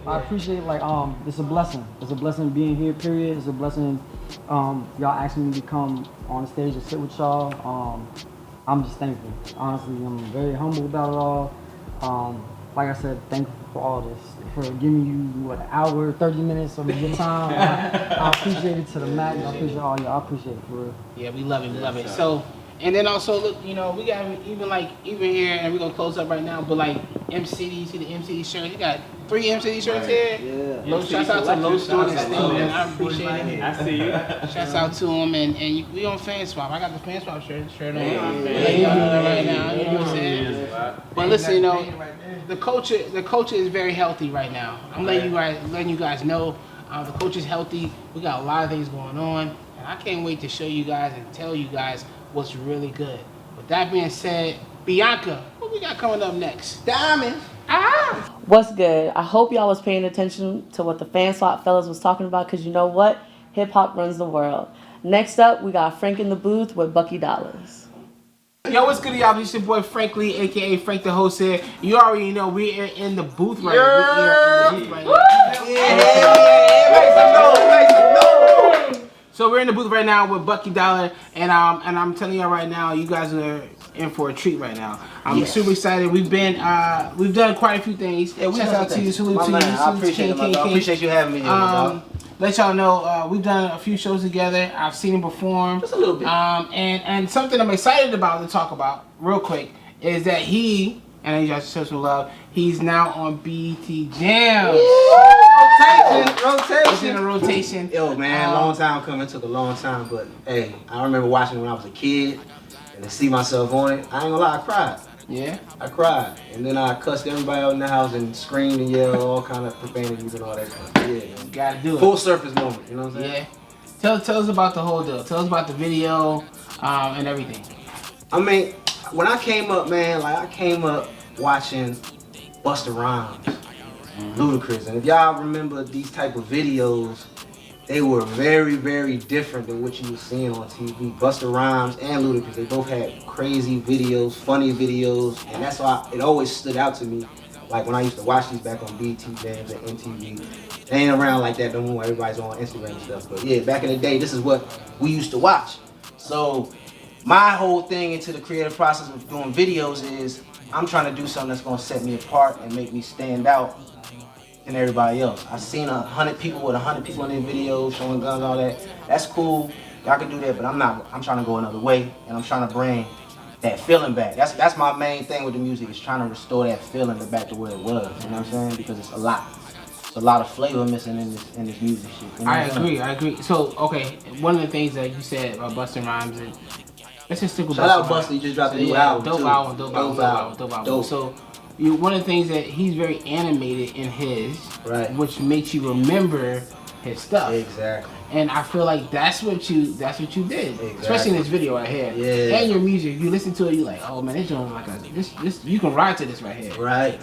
I appreciate like it's a blessing. It's a blessing being here, period. It's a blessing y'all asking me to come on the stage and sit with y'all. I'm just thankful. Honestly, I'm very humble about it all. Like I said, thankful for all this. For giving you an hour, 30 minutes of your time. I appreciate it to the max. I appreciate all y'all. I appreciate it for real.
Yeah, we love it. We love it. So, and then also, look, you know, we got even here, and we're gonna close up right now. But like MCD, you see the MCD shirt? You got 3 MCD shirts here.
Yeah.
Shouts out to Loso Threadz, man. I appreciate it.
I see you.
Shouts out to him, and we on FanSwap. I got the FanSwap shirt on. Right now, you know what I'm saying? But listen, you know, the culture is very healthy right now. I'm letting you guys know the culture is healthy. We got a lot of things going on, and I can't wait to show you guys and tell you guys what's really good. With that being said, Bianca, what we got coming up next?
Diamond.
What's good? I hope y'all was paying attention to what the FanSwap fellas was talking about, because you know what? Hip hop runs the world. Next up, we got Frank in the booth with Bucky Dolla.
Yo, what's good, y'all? It's your boy Frank Lee, aka Frank the Host here. You already know we are in the booth right now. So we're in the booth right now with Bucky Dolla, and I'm telling y'all right now, you guys are in for a treat right now. I'm super excited. We've done quite a few things. Yeah, shout out to you, salute to you.
I appreciate you having me here,
let y'all know we've done a few shows together. I've seen him perform.
Just a little bit.
And something I'm excited about to talk about real quick is that and I need y'all to show some love, he's now on BET Jams.
Rotation.
It's in a rotation.
Yo, man, long time coming. Took a long time, but hey, I remember watching it when I was a kid, and to see myself on it, I ain't gonna lie, I cried.
Yeah?
I cried, and then I cussed everybody out in the house and screamed and yelled all kind of profanities and all that stuff. Yeah, man.
Gotta do it.
Full surface moment, you know what I'm saying?
Yeah. Tell us about the whole deal. Tell us about the video and everything.
I mean, when I came up, man, I came up watching Busta Rhymes, Ludacris, and if y'all remember these type of videos,
they were very, very different than what you were seeing on TV. Busta Rhymes and Ludacris, they both had crazy videos, funny videos, and that's why it always stood out to me. Like when I used to watch these back on BT Jams and MTV. They ain't around like that no more. Everybody's on Instagram and stuff. But yeah, back in the day, this is what we used to watch. So my whole thing into the creative process of doing videos is I'm trying to do something that's gonna set me apart and make me stand out than everybody else. I've seen 100 people with 100 people in their videos showing guns, all that. That's cool. Y'all can do that, but I'm not. I'm trying to go another way, and I'm trying to bring that feeling back. That's my main thing with the music, is trying to restore that feeling back to where it was. You know what I'm saying? Because it's a lot of flavor missing in this music shit. You know
I agree. So okay, one of the things that you said about Busta Rhymes, and let's just stick with
Shout
Busta
out Busta, he just dropped a new
album.
album.
Dope album. So one of the things that he's very animated in his,
right,
which makes you remember his stuff.
Exactly.
And I feel like that's what you did,
exactly.
Especially in this video right here.
Yeah.
And your music, you listen to it, you like, oh man, this joint like this. You can ride to this right here.
Right.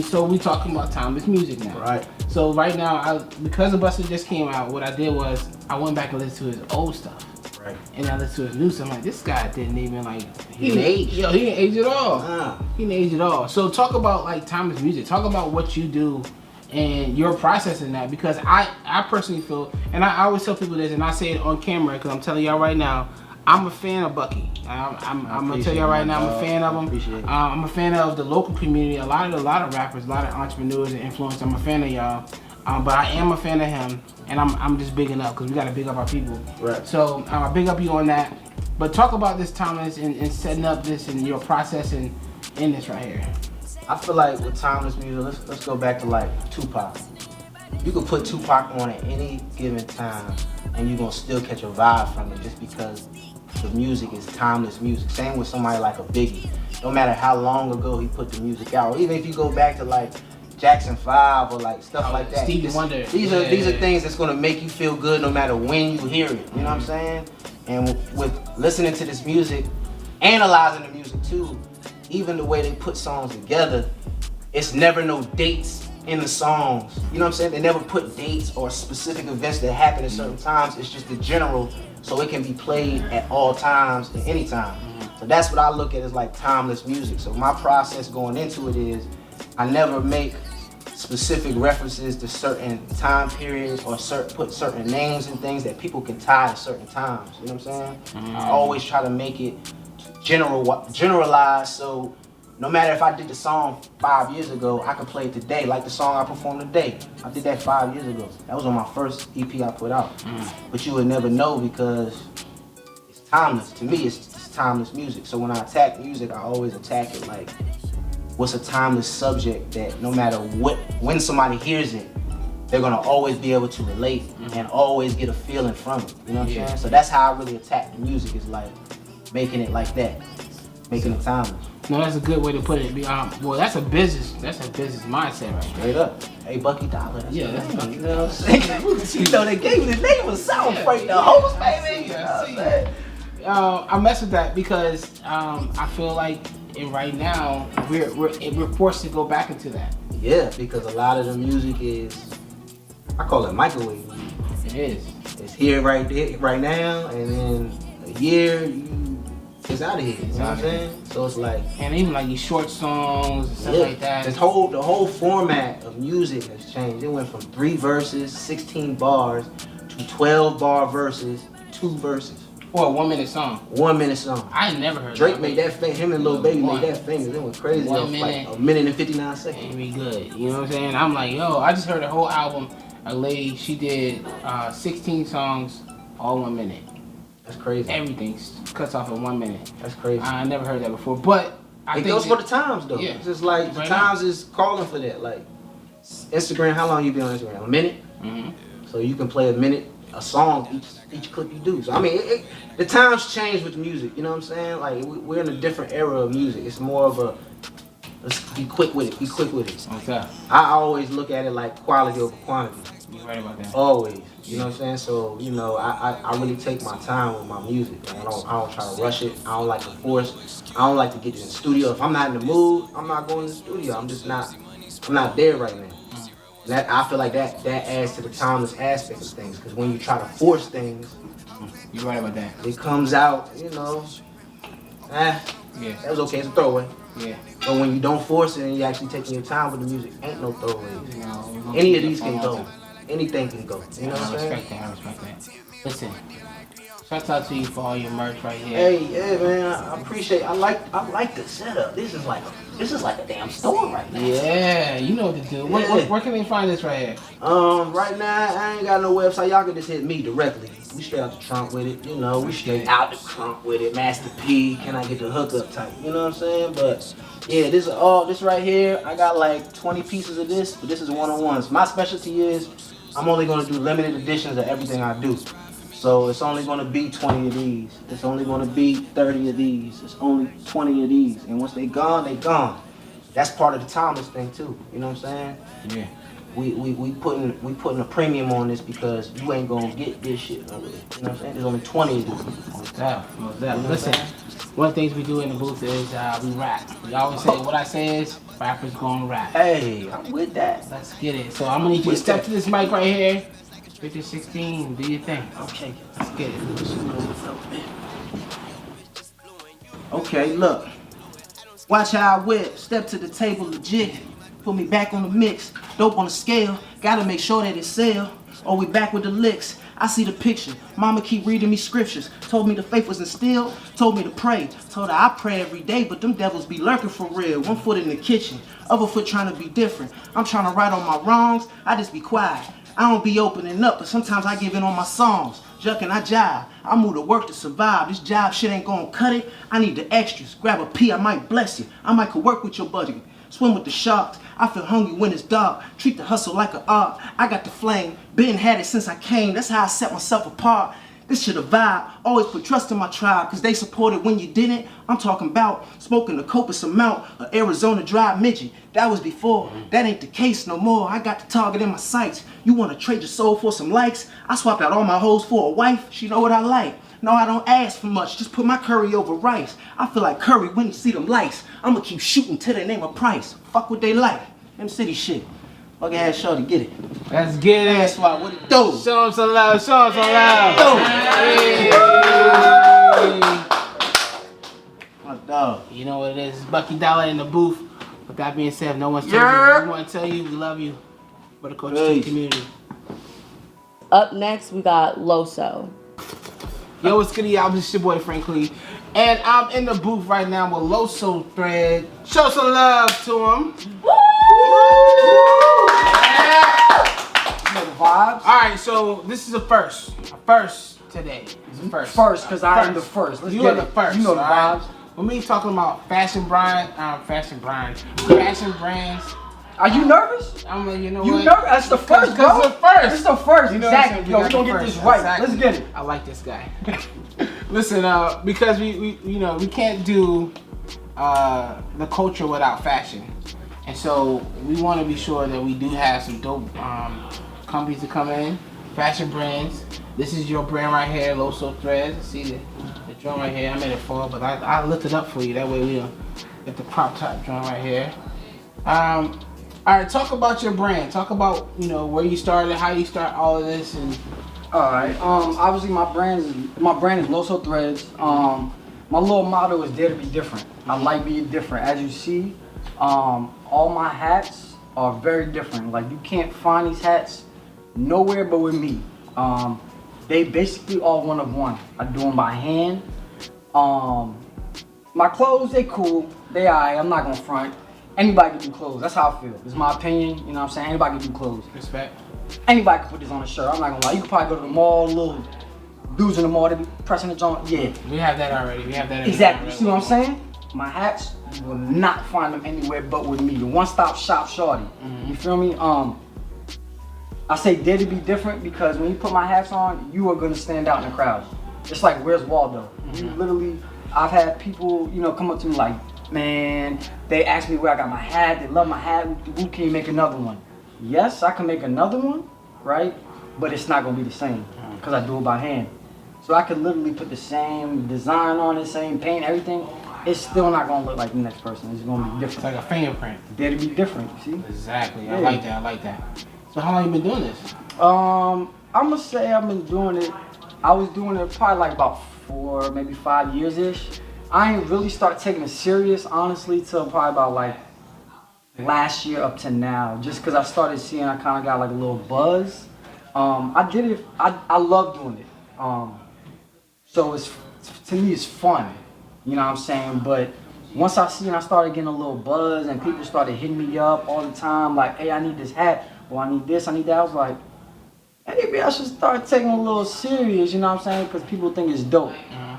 So we talking about timeless music now.
Right.
So right now, because the Busta just came out, what I did was I went back and listened to his old stuff.
Right.
And I listened to his new stuff. I'm like, this guy didn't even
he didn't age.
Yo, he didn't age at all.
He
didn't age at all. So talk about like timeless music. Talk about what you do and your process in that, because I personally feel, and I always tell people this, and I say it on camera because I'm telling y'all right now, I'm a fan of Bucky. I'm gonna tell y'all right now, I'm a fan of him. I'm a fan of the local community. A lot of rappers, a lot of entrepreneurs and influencers. I'm a fan of y'all. But I am a fan of him, and I'm just bigging up because we gotta big up our people.
Right.
So I big up you on that. But talk about this timeless and setting up this and your process in this right here.
I feel like with timeless music, let's go back to like Tupac. You could put Tupac on at any given time, and you're gonna still catch a vibe from it just because the music is timeless music. Same with somebody like a Biggie. No matter how long ago he put the music out, or even if you go back to like Jackson 5 or like stuff like that.
Stevie Wonder.
These are things that's gonna make you feel good no matter when you hear it. You know what I'm saying? And with listening to this music, analyzing the music too, even the way they put songs together, it's never no dates in the songs. You know what I'm saying? They never put dates or specific events that happen at certain times. It's just the general, so it can be played at all times and any time. So that's what I look at as like timeless music. So my process going into it is I never make specific references to certain time periods or put certain names and things that people can tie to certain times. You know what I'm saying? I always try to make it generalized, so no matter if I did the song 5 years ago, I can play it today, like the song I performed today. I did that 5 years ago. That was on my first EP I put out. But you would never know because it's timeless. To me, it's timeless music. So when I attack music, I always attack it like, what's a timeless subject that no matter when somebody hears it, they're gonna always be able to relate and always get a feeling from it. You know what I'm saying? So that's how I really attack the music, is like making it like that, making it timeless.
No, that's a good way to put it. Well, that's a business mindset, right?
Straight up. Hey, Bucky Dolla.
That's Bucky.
You know what I'm saying? You know, they gave me the name of Sound Break, the host, baby.
I mess with that because I feel like right now we're forced to go back into that.
Yeah, because a lot of the music is, I call it microwave music.
It is.
It's here right now, and then a year it's out of here. You know what I'm saying? So it's like,
and even like these short songs and stuff like that.
The whole format of music has changed. It went from 3 verses, 16 bars, to 12 bar verses, 2 verses.
Or a 1 minute song.
1 minute song.
I ain't never heard
Drake
that.
made that famous. Him and Lil Baby made that famous. It went crazy.
1 minute.
Like a minute and 59 seconds.
It'd be good. You know what I'm saying? I'm like, yo, I just heard a whole album. A lady, she did 16 songs, all 1 minute.
That's crazy.
Everything cuts off in 1 minute.
That's crazy.
I never heard that before, but I think
it goes for the times though.
Yeah.
It's just like the times is calling for that. Like Instagram, how long you been on Instagram? A minute. So you can play a minute, a song each clip you do. So I mean, the times change with music. You know what I'm saying? Like we're in a different era of music. It's more of a let's be quick with it. Be quick with it.
Okay.
I always look at it like quality over quantity.
You're right about that.
Always. You know what I'm saying? So, you know, I really take my time with my music. I don't try to rush it. I don't like to force. I don't like to get in the studio. If I'm not in the mood, I'm not going to the studio. I'm not there right now. You know That I feel like that adds to the timeless aspect of things. Because when you try to force things,
You're right about that.
it comes out, you know,
Yeah.
that was okay, it's a throwaway.
Yeah.
But when you don't force it and you actually taking your time with the music, ain't no throwaways.
No,
Any of these can go. Anything can go. You know what I'm saying?
I respect that. Listen, shout out to you for all your merch right here.
Hey, yeah, man, I appreciate. I like the setup. This is like a damn store right now.
Yeah, you know what to do.
Yeah.
Where can they find this right here?
Right now I ain't got no website. Y'all can just hit me directly. We straight out the trunk with it, you know. We straight out the trunk with it. Master P, can I get the hookup type? You know what I'm saying? But yeah, this right here. I got like 20 pieces of this, but this is one-on-ones. My specialty is I'm only gonna do limited editions of everything I do. So it's only gonna be 20 of these. It's only gonna be 30 of these. It's only 20 of these. And once they gone, they gone. That's part of the timeless thing too. You know what I'm saying?
Yeah.
We putting a premium on this because you ain't gonna get this shit over there. You know what I'm saying? There's only 20 of these.
Most definitely. Listen, one of the things we do in the booth is we rap. We always say what I say is rappers gonna rap.
Hey, I'm with that.
Let's get it. So I'm gonna need you to step to this mic right here. 50-16, do your thing.
Okay.
Let's get it.
Okay, look. Watch how I whip. Step to the table legit. Put me back on the mix. Dope on the scale. Gotta make sure that it sell. Or we back with the licks. I see the picture. Mama keep reading me scriptures. Told me the faith was instilled. Told me to pray. Told her I pray every day, but them devils be lurking for real. One foot in the kitchen. Other foot trying to be different. I'm trying to right on my wrongs. I just be quiet. I don't be opening up, but sometimes I give in on my songs. Juck and I jive. I move to work to survive. This job shit ain't gonna cut it. I need the extras. Grab a P, I might bless you. I might could work with your budget. Swim with the sharks. I feel hungry when it's dark. Treat the hustle like an art. I got the flame. Been had it since I came. That's how I set myself apart. This shit a vibe. Always put trust in my tribe, cause they supported when you didn't. I'm talking about smoking a copious amount of Arizona dry midget. That was before. That ain't the case no more. I got the target in my sights. You wanna trade your soul for some likes? I swapped out all my hoes for a wife. She know what I like. No, I don't ask for much. Just put my curry over rice. I feel like Curry when you see them lights. I'ma keep shooting till they name a price. Fuck what they like. Them city shit. Fuck ass shorty, get it.
Let's get it.
That's why, what it do?
Show them some love. Show them some love.
Hey. My dog.
You know what it is. It's Bucky Dolla in the booth. With that being said, if no one's told you, we want to tell you we love you. For the Culture Street community.
Up next, we got Loso.
Yo, what's good, y'all? This is your boy, Frankly. And I'm in the booth right now with Loso Threadz. Show some love to him. Woo!
You know the vibes?
Alright, so this is a first. A first today. It's a first.
First, because I am the first. Let's
You
get
are the
it.
first.
You know the
alright?
vibes.
With me talking about fashion brands.
Are you nervous?
I'm like, you know
You
what?
nervous? That's the first, bro.
It's the first.
It's the first.
You know what I'm
Exactly.
saying?
Yo,
We
we
got
gonna
the
get this
first.
right.
Exactly.
Let's get it.
I like this guy. Listen, because we we can't do the culture without fashion, and so we want to be sure that we do have some dope companies to come in, fashion brands. This is your brand right here, Loso Threadz. See the drum right here. I made it fall, but I looked it up for you. That way we don't get the crop top drum right here. All right, talk about your brand. Talk about where you started, how you start all of this, and.
All right. Obviously my brand is Loso Threadz. My little motto is dare to be different. I like being different. As you see, all my hats are very different. Like you can't find these hats nowhere but with me. They basically all one of one. I do them by hand. My clothes, they cool. They alright. I'm not gonna front. Anybody can do clothes. That's how I feel. It's my opinion. You know what I'm saying? Anybody can do clothes.
Respect.
Anybody can put this on a shirt. I'm not gonna lie. You can probably go to the mall, little dudes in the mall, they be pressing the joint. Yeah.
We have that already. We have that.
Exactly. You see what I'm saying? My hats, you will not find them anywhere but with me. The one-stop shop shorty. You feel me? I say dare to be different because when you put my hats on, you are gonna stand out in the crowd. It's like, where's Waldo? You literally, I've had people, come up to me like, man, they ask me where I got my hat, they love my hat, who can you make another one? Yes, I can make another one, right? But it's not gonna be the same because I do it by hand. So I could literally put the same design on it, same paint, everything. It's still not gonna look like the next person. It's gonna be different.
It's like a fingerprint.
Dare to be different, see?
Exactly.
Yeah.
I like that. So how long you been doing this?
I'm gonna say I've been doing it. I was doing it probably like about 4, maybe 5 years ish. I ain't really started taking it serious, honestly, till probably about like last year up to now. Just because I started seeing, I kind of got like a little buzz. I did it. I love doing it. So it's, to me, it's fun. You know what I'm saying? But once I started getting a little buzz, and people started hitting me up all the time, like, hey, I need this hat, or I need this, I need that. I was like, maybe I should start taking it a little serious, you know what I'm saying? Because people think it's dope.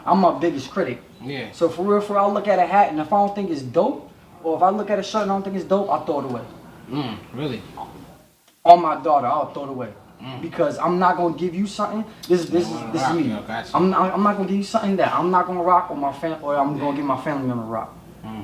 I'm my biggest critic.
Yeah.
So for real, I'll look at a hat, and if I don't think it's dope, or if I look at a shirt and I don't think it's dope, I'll throw it away.
Really?
On my daughter, I'll throw it away. Because I'm not gonna give you something. This is me. I'm not gonna give you something that I'm not gonna rock, or I'm gonna give my family member rock.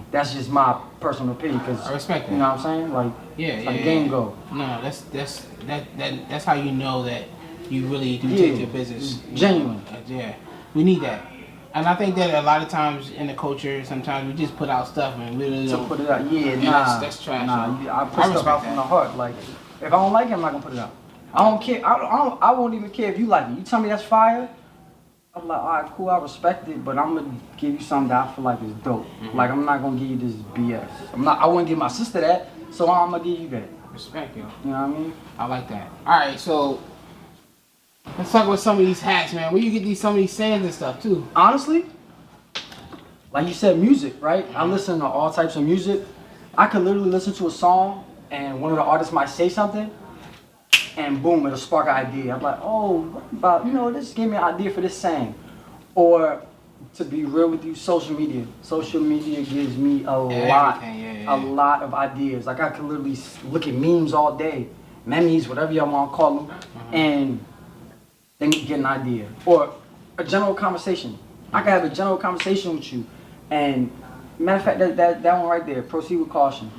That's just my personal opinion. Cause
I respect that.
You know what I'm saying? Like, like game go.
No, that's how you know that you really do take your business
genuine.
Yeah, we need that. And I think that a lot of times in the culture, sometimes we just put out stuff and we really don't
put it out. Yeah,
that's trash.
Nah, I put stuff out from the heart. Like, if I don't like it, I'm not gonna put it out. I don't care. I won't even care if you like it. You tell me that's fire, I'm like, all right, cool, I respect it, but I'm gonna give you something that I feel like is dope. Like, I'm not gonna give you this BS. I wouldn't give my sister that, so I'm gonna give you that.
Respect, yo.
You know what I mean?
I like that. All right, so let's talk about some of these hats, man. Where you get some of these sayings and stuff too?
Honestly, like you said, music, right? I listen to all types of music. I could literally listen to a song, and one of the artists might say something, and boom, it'll spark an idea. I'm like, oh, what about, this gave me an idea for this saying. Or, to be real with you, social media. Social media gives me a lot of ideas. Like, I can literally look at memes all day, memes, whatever y'all want to call them, and then get an idea. Or a general conversation. I can have a general conversation with you, and matter of fact, that one right there, proceed with caution.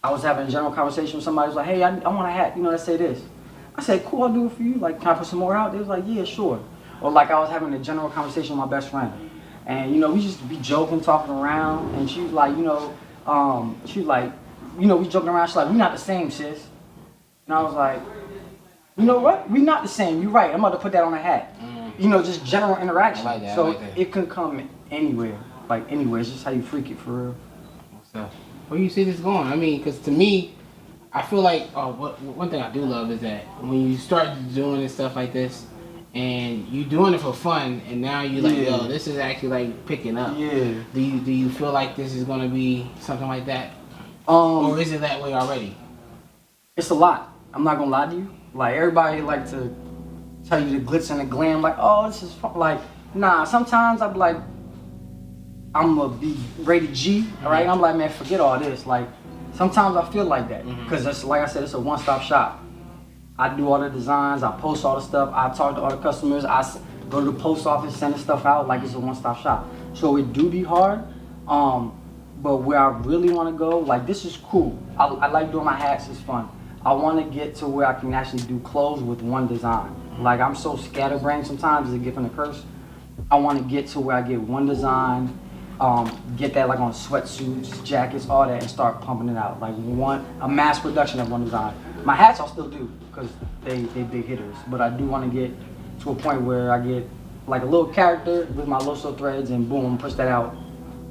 I was having a general conversation with somebody who was like, hey, I want a hat, let's say this. I said, cool, I'll do it for you. Like, can I put some more out? They was like, yeah, sure. Or like I was having a general conversation with my best friend. And, we just be joking, talking around. And she was like, we joking around. She's like, we not the same, sis. And I was like, you know what? We not the same. You're right. I'm about to put that on a hat. Just general interaction.
I like that.
So it can come anywhere. Like, anywhere. It's just how you freak it, for real.
What's up? Where you see this going? I mean, because to me, I feel like one thing I do love is that when you start doing stuff like this, and you doing it for fun, and now you're like, yo, this is actually like picking up. Yeah. Do you feel like this is gonna be something like that, or is it that way already?
It's a lot. I'm not gonna lie to you. Like, everybody like to tell you the glitz and the glam. Like, oh, this is fun. Like, nah. Sometimes I'm like, I'm gonna be rated G. All right. I'm like, man, forget all this. Like. Sometimes I feel like that, because it's like I said, it's a one-stop shop. I do all the designs, I post all the stuff, I talk to all the customers, I go to the post office, sending stuff out, like it's a one-stop shop. So it do be hard, but where I really want to go, like, this is cool. I like doing my hats, it's fun. I want to get to where I can actually do clothes with one design. Like, I'm so scatterbrained sometimes, it's a gift and a curse. I want to get to where I get one design, get that like on sweatsuits, jackets, all that, and start pumping it out. Like a mass production of one design. My hats I'll still do, because they big hitters. But I do want to get to a point where I get like a little character with my Loso Threadz, and boom, push that out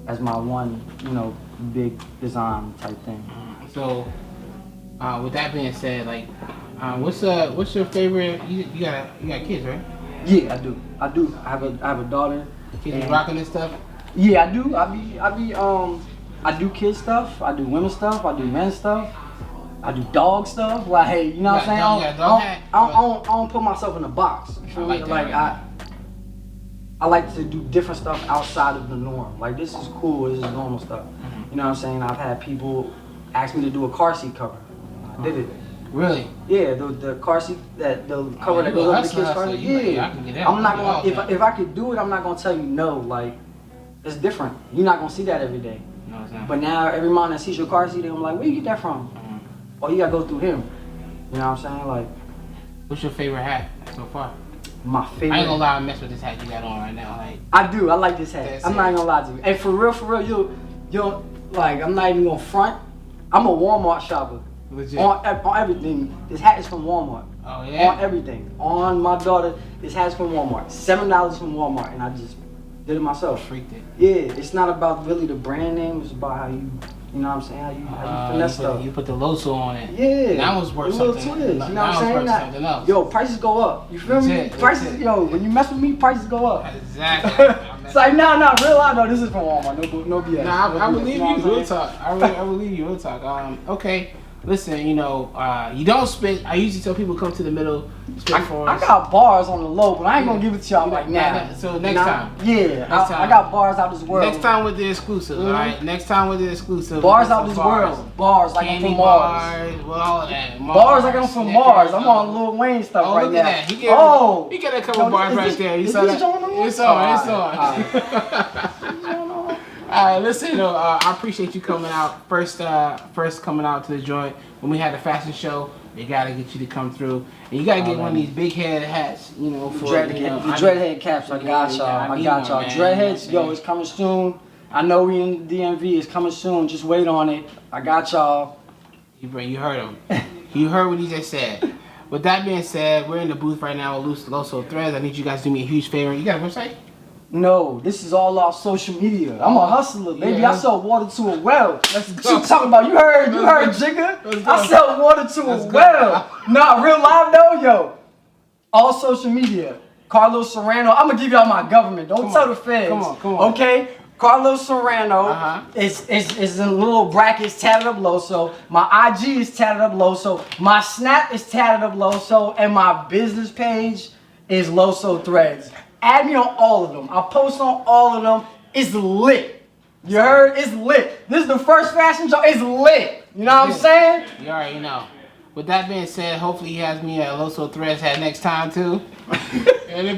as my one, big design type thing.
So, with that being said, like, what's your favorite? You got kids, right?
Yeah, I do. I have a daughter.
Kids rocking this stuff.
Yeah, I do. I do kid stuff. I do women stuff. I do men stuff. I do dog stuff. Like, hey, you know what I'm saying? I don't put myself in a box. You feel me? Like, I like to do different stuff outside of the norm. Like, this is cool. This is normal stuff. You know what I'm saying? I've had people ask me to do a car seat cover. I did it.
Really?
Yeah, the car seat, the cover that goes over the kid's car seat. Yeah.
I can get that.
I'm not gonna, if I could do it, I'm not gonna tell you no. Like, it's different. You're not gonna see that every day.
No, it's not.
But now every mom that sees your car seat, they're like, where you get that from? Or you gotta go through him. You know what I'm saying? Like,
what's your favorite hat so far?
My favorite.
I ain't gonna lie, I mess with this hat you got on right now. Like,
I do. I like this hat. I'm not even gonna lie to you. And for real, you'll like, I'm not even gonna front. I'm a Walmart shopper.
Legit.
On everything. This hat is from Walmart.
Oh yeah.
On everything. On my daughter, this hat's from Walmart. $7 from Walmart, and I just did it myself.
Freaked it.
Yeah, it's not about really the brand name. It's about how you know what I'm saying? How you finesse stuff.
You put the Loso on it.
Yeah.
That was worth
little
something.
Twist, you know what
That
I'm
was
saying?
worth something else.
Yo, prices go up. You feel me?
That's it.
Prices, yo, when you mess with me, prices go up.
Exactly.
It's like, nah, real life, no, this is from Walmart. No BS.
Nah, I believe
know
you.
what I'm
Real talk. I believe you. Real talk. Okay. Listen, you don't spit. I usually tell people come to the middle, spit for us.
I got bars on the low, but I ain't gonna give it to y'all right now.
So next time.
Yeah, I got bars out this world.
Next time with the exclusive, all right? Next time with the exclusive.
Bars out this world. Bars like I'm from Mars.
Bars, well, all of that.
Bars like I'm from Mars. I'm on Lil Wayne stuff right
look
now.
At that. He got a couple bars right there. You saw that? It's on. All right, listen, I appreciate you coming out. First coming out to the joint. When we had the fashion show, they gotta get you to come through. And you gotta get one of these big head hats, for
the dreadhead caps. I got y'all. I got y'all. Dreadheads, yo, it's coming soon. I know we in the DMV. It's coming soon. Just wait on it. I got y'all.
You heard him. You heard what he just said. With that being said, we're in the booth right now with Loso Threadz. I need you guys to do me a huge favor. You got a website?
No, this is all off social media. I'm a hustler, baby.
Yeah.
I sell water to a well. Let's go. What you talking about? You heard Jigga? I sell water to a well. Nah, real live though, yo. All social media. Carlos Serrano. I'm gonna give y'all my government. Don't tell the feds.
Come on.
Okay? Carlos Serrano is in little brackets tatted up Loso. My IG is tatted up Loso. My Snap is tatted up Loso. And my business page is Loso Threadz. Add me on all of them. I post on all of them. It's lit. You heard? It's lit. This is the first fashion show. It's lit. You know what I'm saying?
You already know. With that being said, hopefully he has me at Loso Threadz hat next time too.
I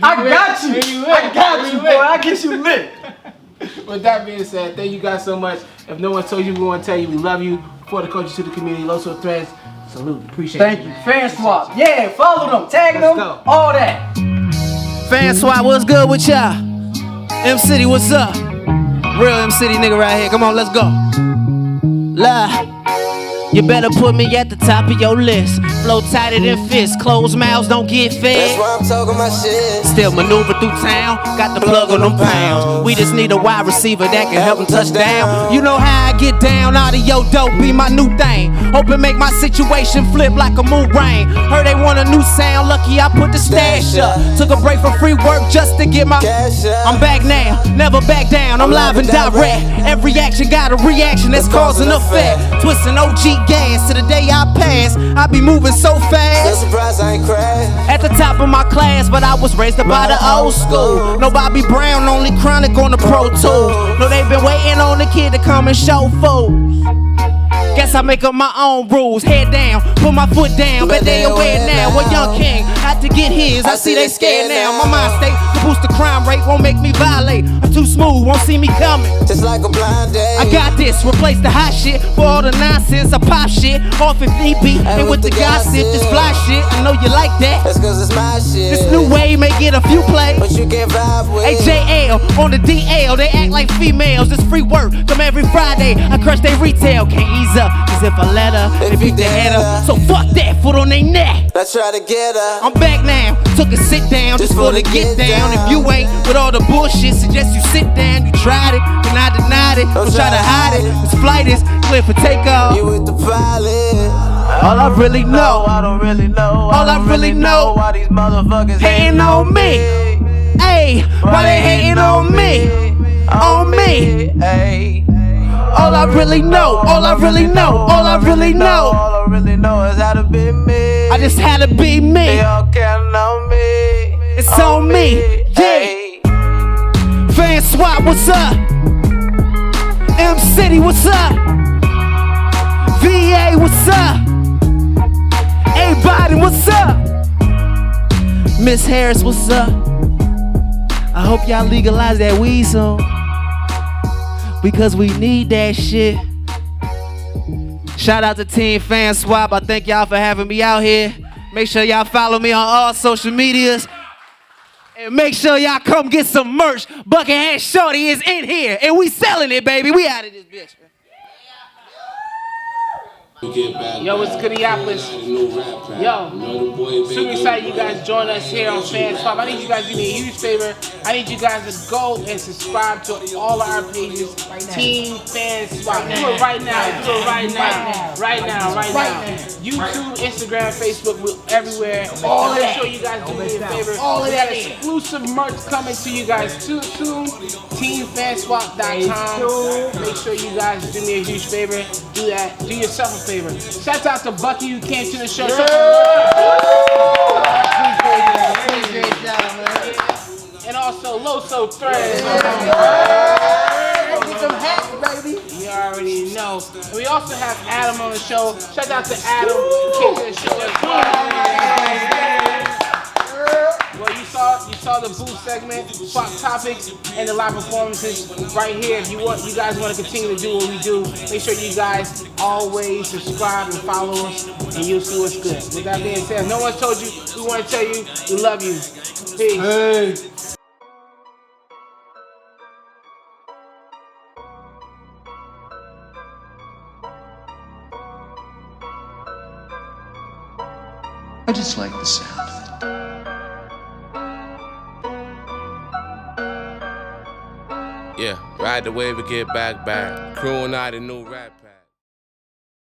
got you. I got you, boy. I get you lit.
With that being said, thank you guys so much. If no one told you, we want to tell you we love you. For the coaches to the community, Loso Threadz, salute. Appreciate you.
Thank you. FanSwap. Yeah, follow them. Tag them.
Go.
All that.
FanSwap, what's good with y'all? M-City, what's up? Real M-City nigga right here. Come on, let's go. You better put me at the top of your list. Flow tighter than fists, closed mouths don't get fed.
That's why I'm talking my shit.
Still maneuver through town, got the plug on them pounds. We just need a wide receiver that can help them touch down. You know how I get down, out of your dope be my new thing. Hope it make my situation flip like a mood ring. Heard they want a new sound, lucky I put the stash up. Took a break from free work just to get my
cash up.
I'm back now, never back down, I'm live and direct. Every action got a reaction that's cause and effect. Twisting OG gas to the day I pass. I be moving so fast.
No surprise I ain't crash.
At the top of my class, but I was raised up by the old school. No Bobby Brown, only Chronic on the Pro Tools. No, they been waiting on the kid to come and show fools. Guess I make up my own rules. Head down, put my foot down. Bet they aware now. What young king had to get his. I see they scared now. My mind state to boost the crime rate won't make me violate. I'm too smooth, won't see me coming.
Just like a blind date.
I got this, replace the hot shit for all the nonsense. I pop shit off if need be. And with the gossip, this fly shit, I know you like that.
That's cause it's my shit.
This new wave may get a few plays,
but you can't vibe with
AJL on the DL, they act like females. This free work, come every Friday. I crush they retail, can't ease up. Cause if I let her, they beat the header. So fuck that, foot on they neck.
Let's try to get her.
I'm back now, took a sit down just for the get down. If you ain't with all the bullshit, suggest you sit down. You tried it, and I denied it. Don't try to hide it. This flight is clear for takeoff.
You with the pilot.
All I really know,
I don't really know.
all I really know,
why these motherfuckers
hating on me. Hey, why they hating on me? On me.
Hey.
All I really know, all I really know, all I really know.
All I really know is how to be me.
I just had to be me.
They all counting on me.
It's on me, yeah. FanSwap, what's up? M-City, what's up? VA, what's up? A Biden, what's up? Miss Harris, what's up? I hope y'all legalize that weed soon, because we need that shit. Shout out to Team FanSwap. I thank y'all for having me out here. Make sure y'all follow me on all social medias. And make sure y'all come get some merch. Buckethead Shorty is in here. And we selling it, baby. We out of this bitch.
Yo, it's Goodiopolis. Yo, super excited you guys join us here on FanSwap. I need you guys to do me a huge favor. I need you guys to go and subscribe to all our pages. Team FanSwap. Do it right now. Do it right now. Right now. Right now. YouTube, Instagram, Facebook, we're everywhere. And make sure you guys do me a favor. We got exclusive merch coming to you guys soon. TeamFanSwap.com. Make sure you guys do me a huge favor. Do that. Do yourself a favor. Shout out to Bucky who came to the show. And also Loso Threadz.
Get some hats, baby.
You already know. And we also have Adam on the show. Shout out to Adam who came to the show as well. Well, you saw the booth segment, swap topics, and the live performances right here. If you guys want to continue to do what we do, make sure you guys always subscribe and follow us, and you'll see what's good. With that being said, if no one's told you, we want to tell you we love you. Peace.
I just like the sound of it.
Yeah, ride the wave and get back. Crewing out a new rap.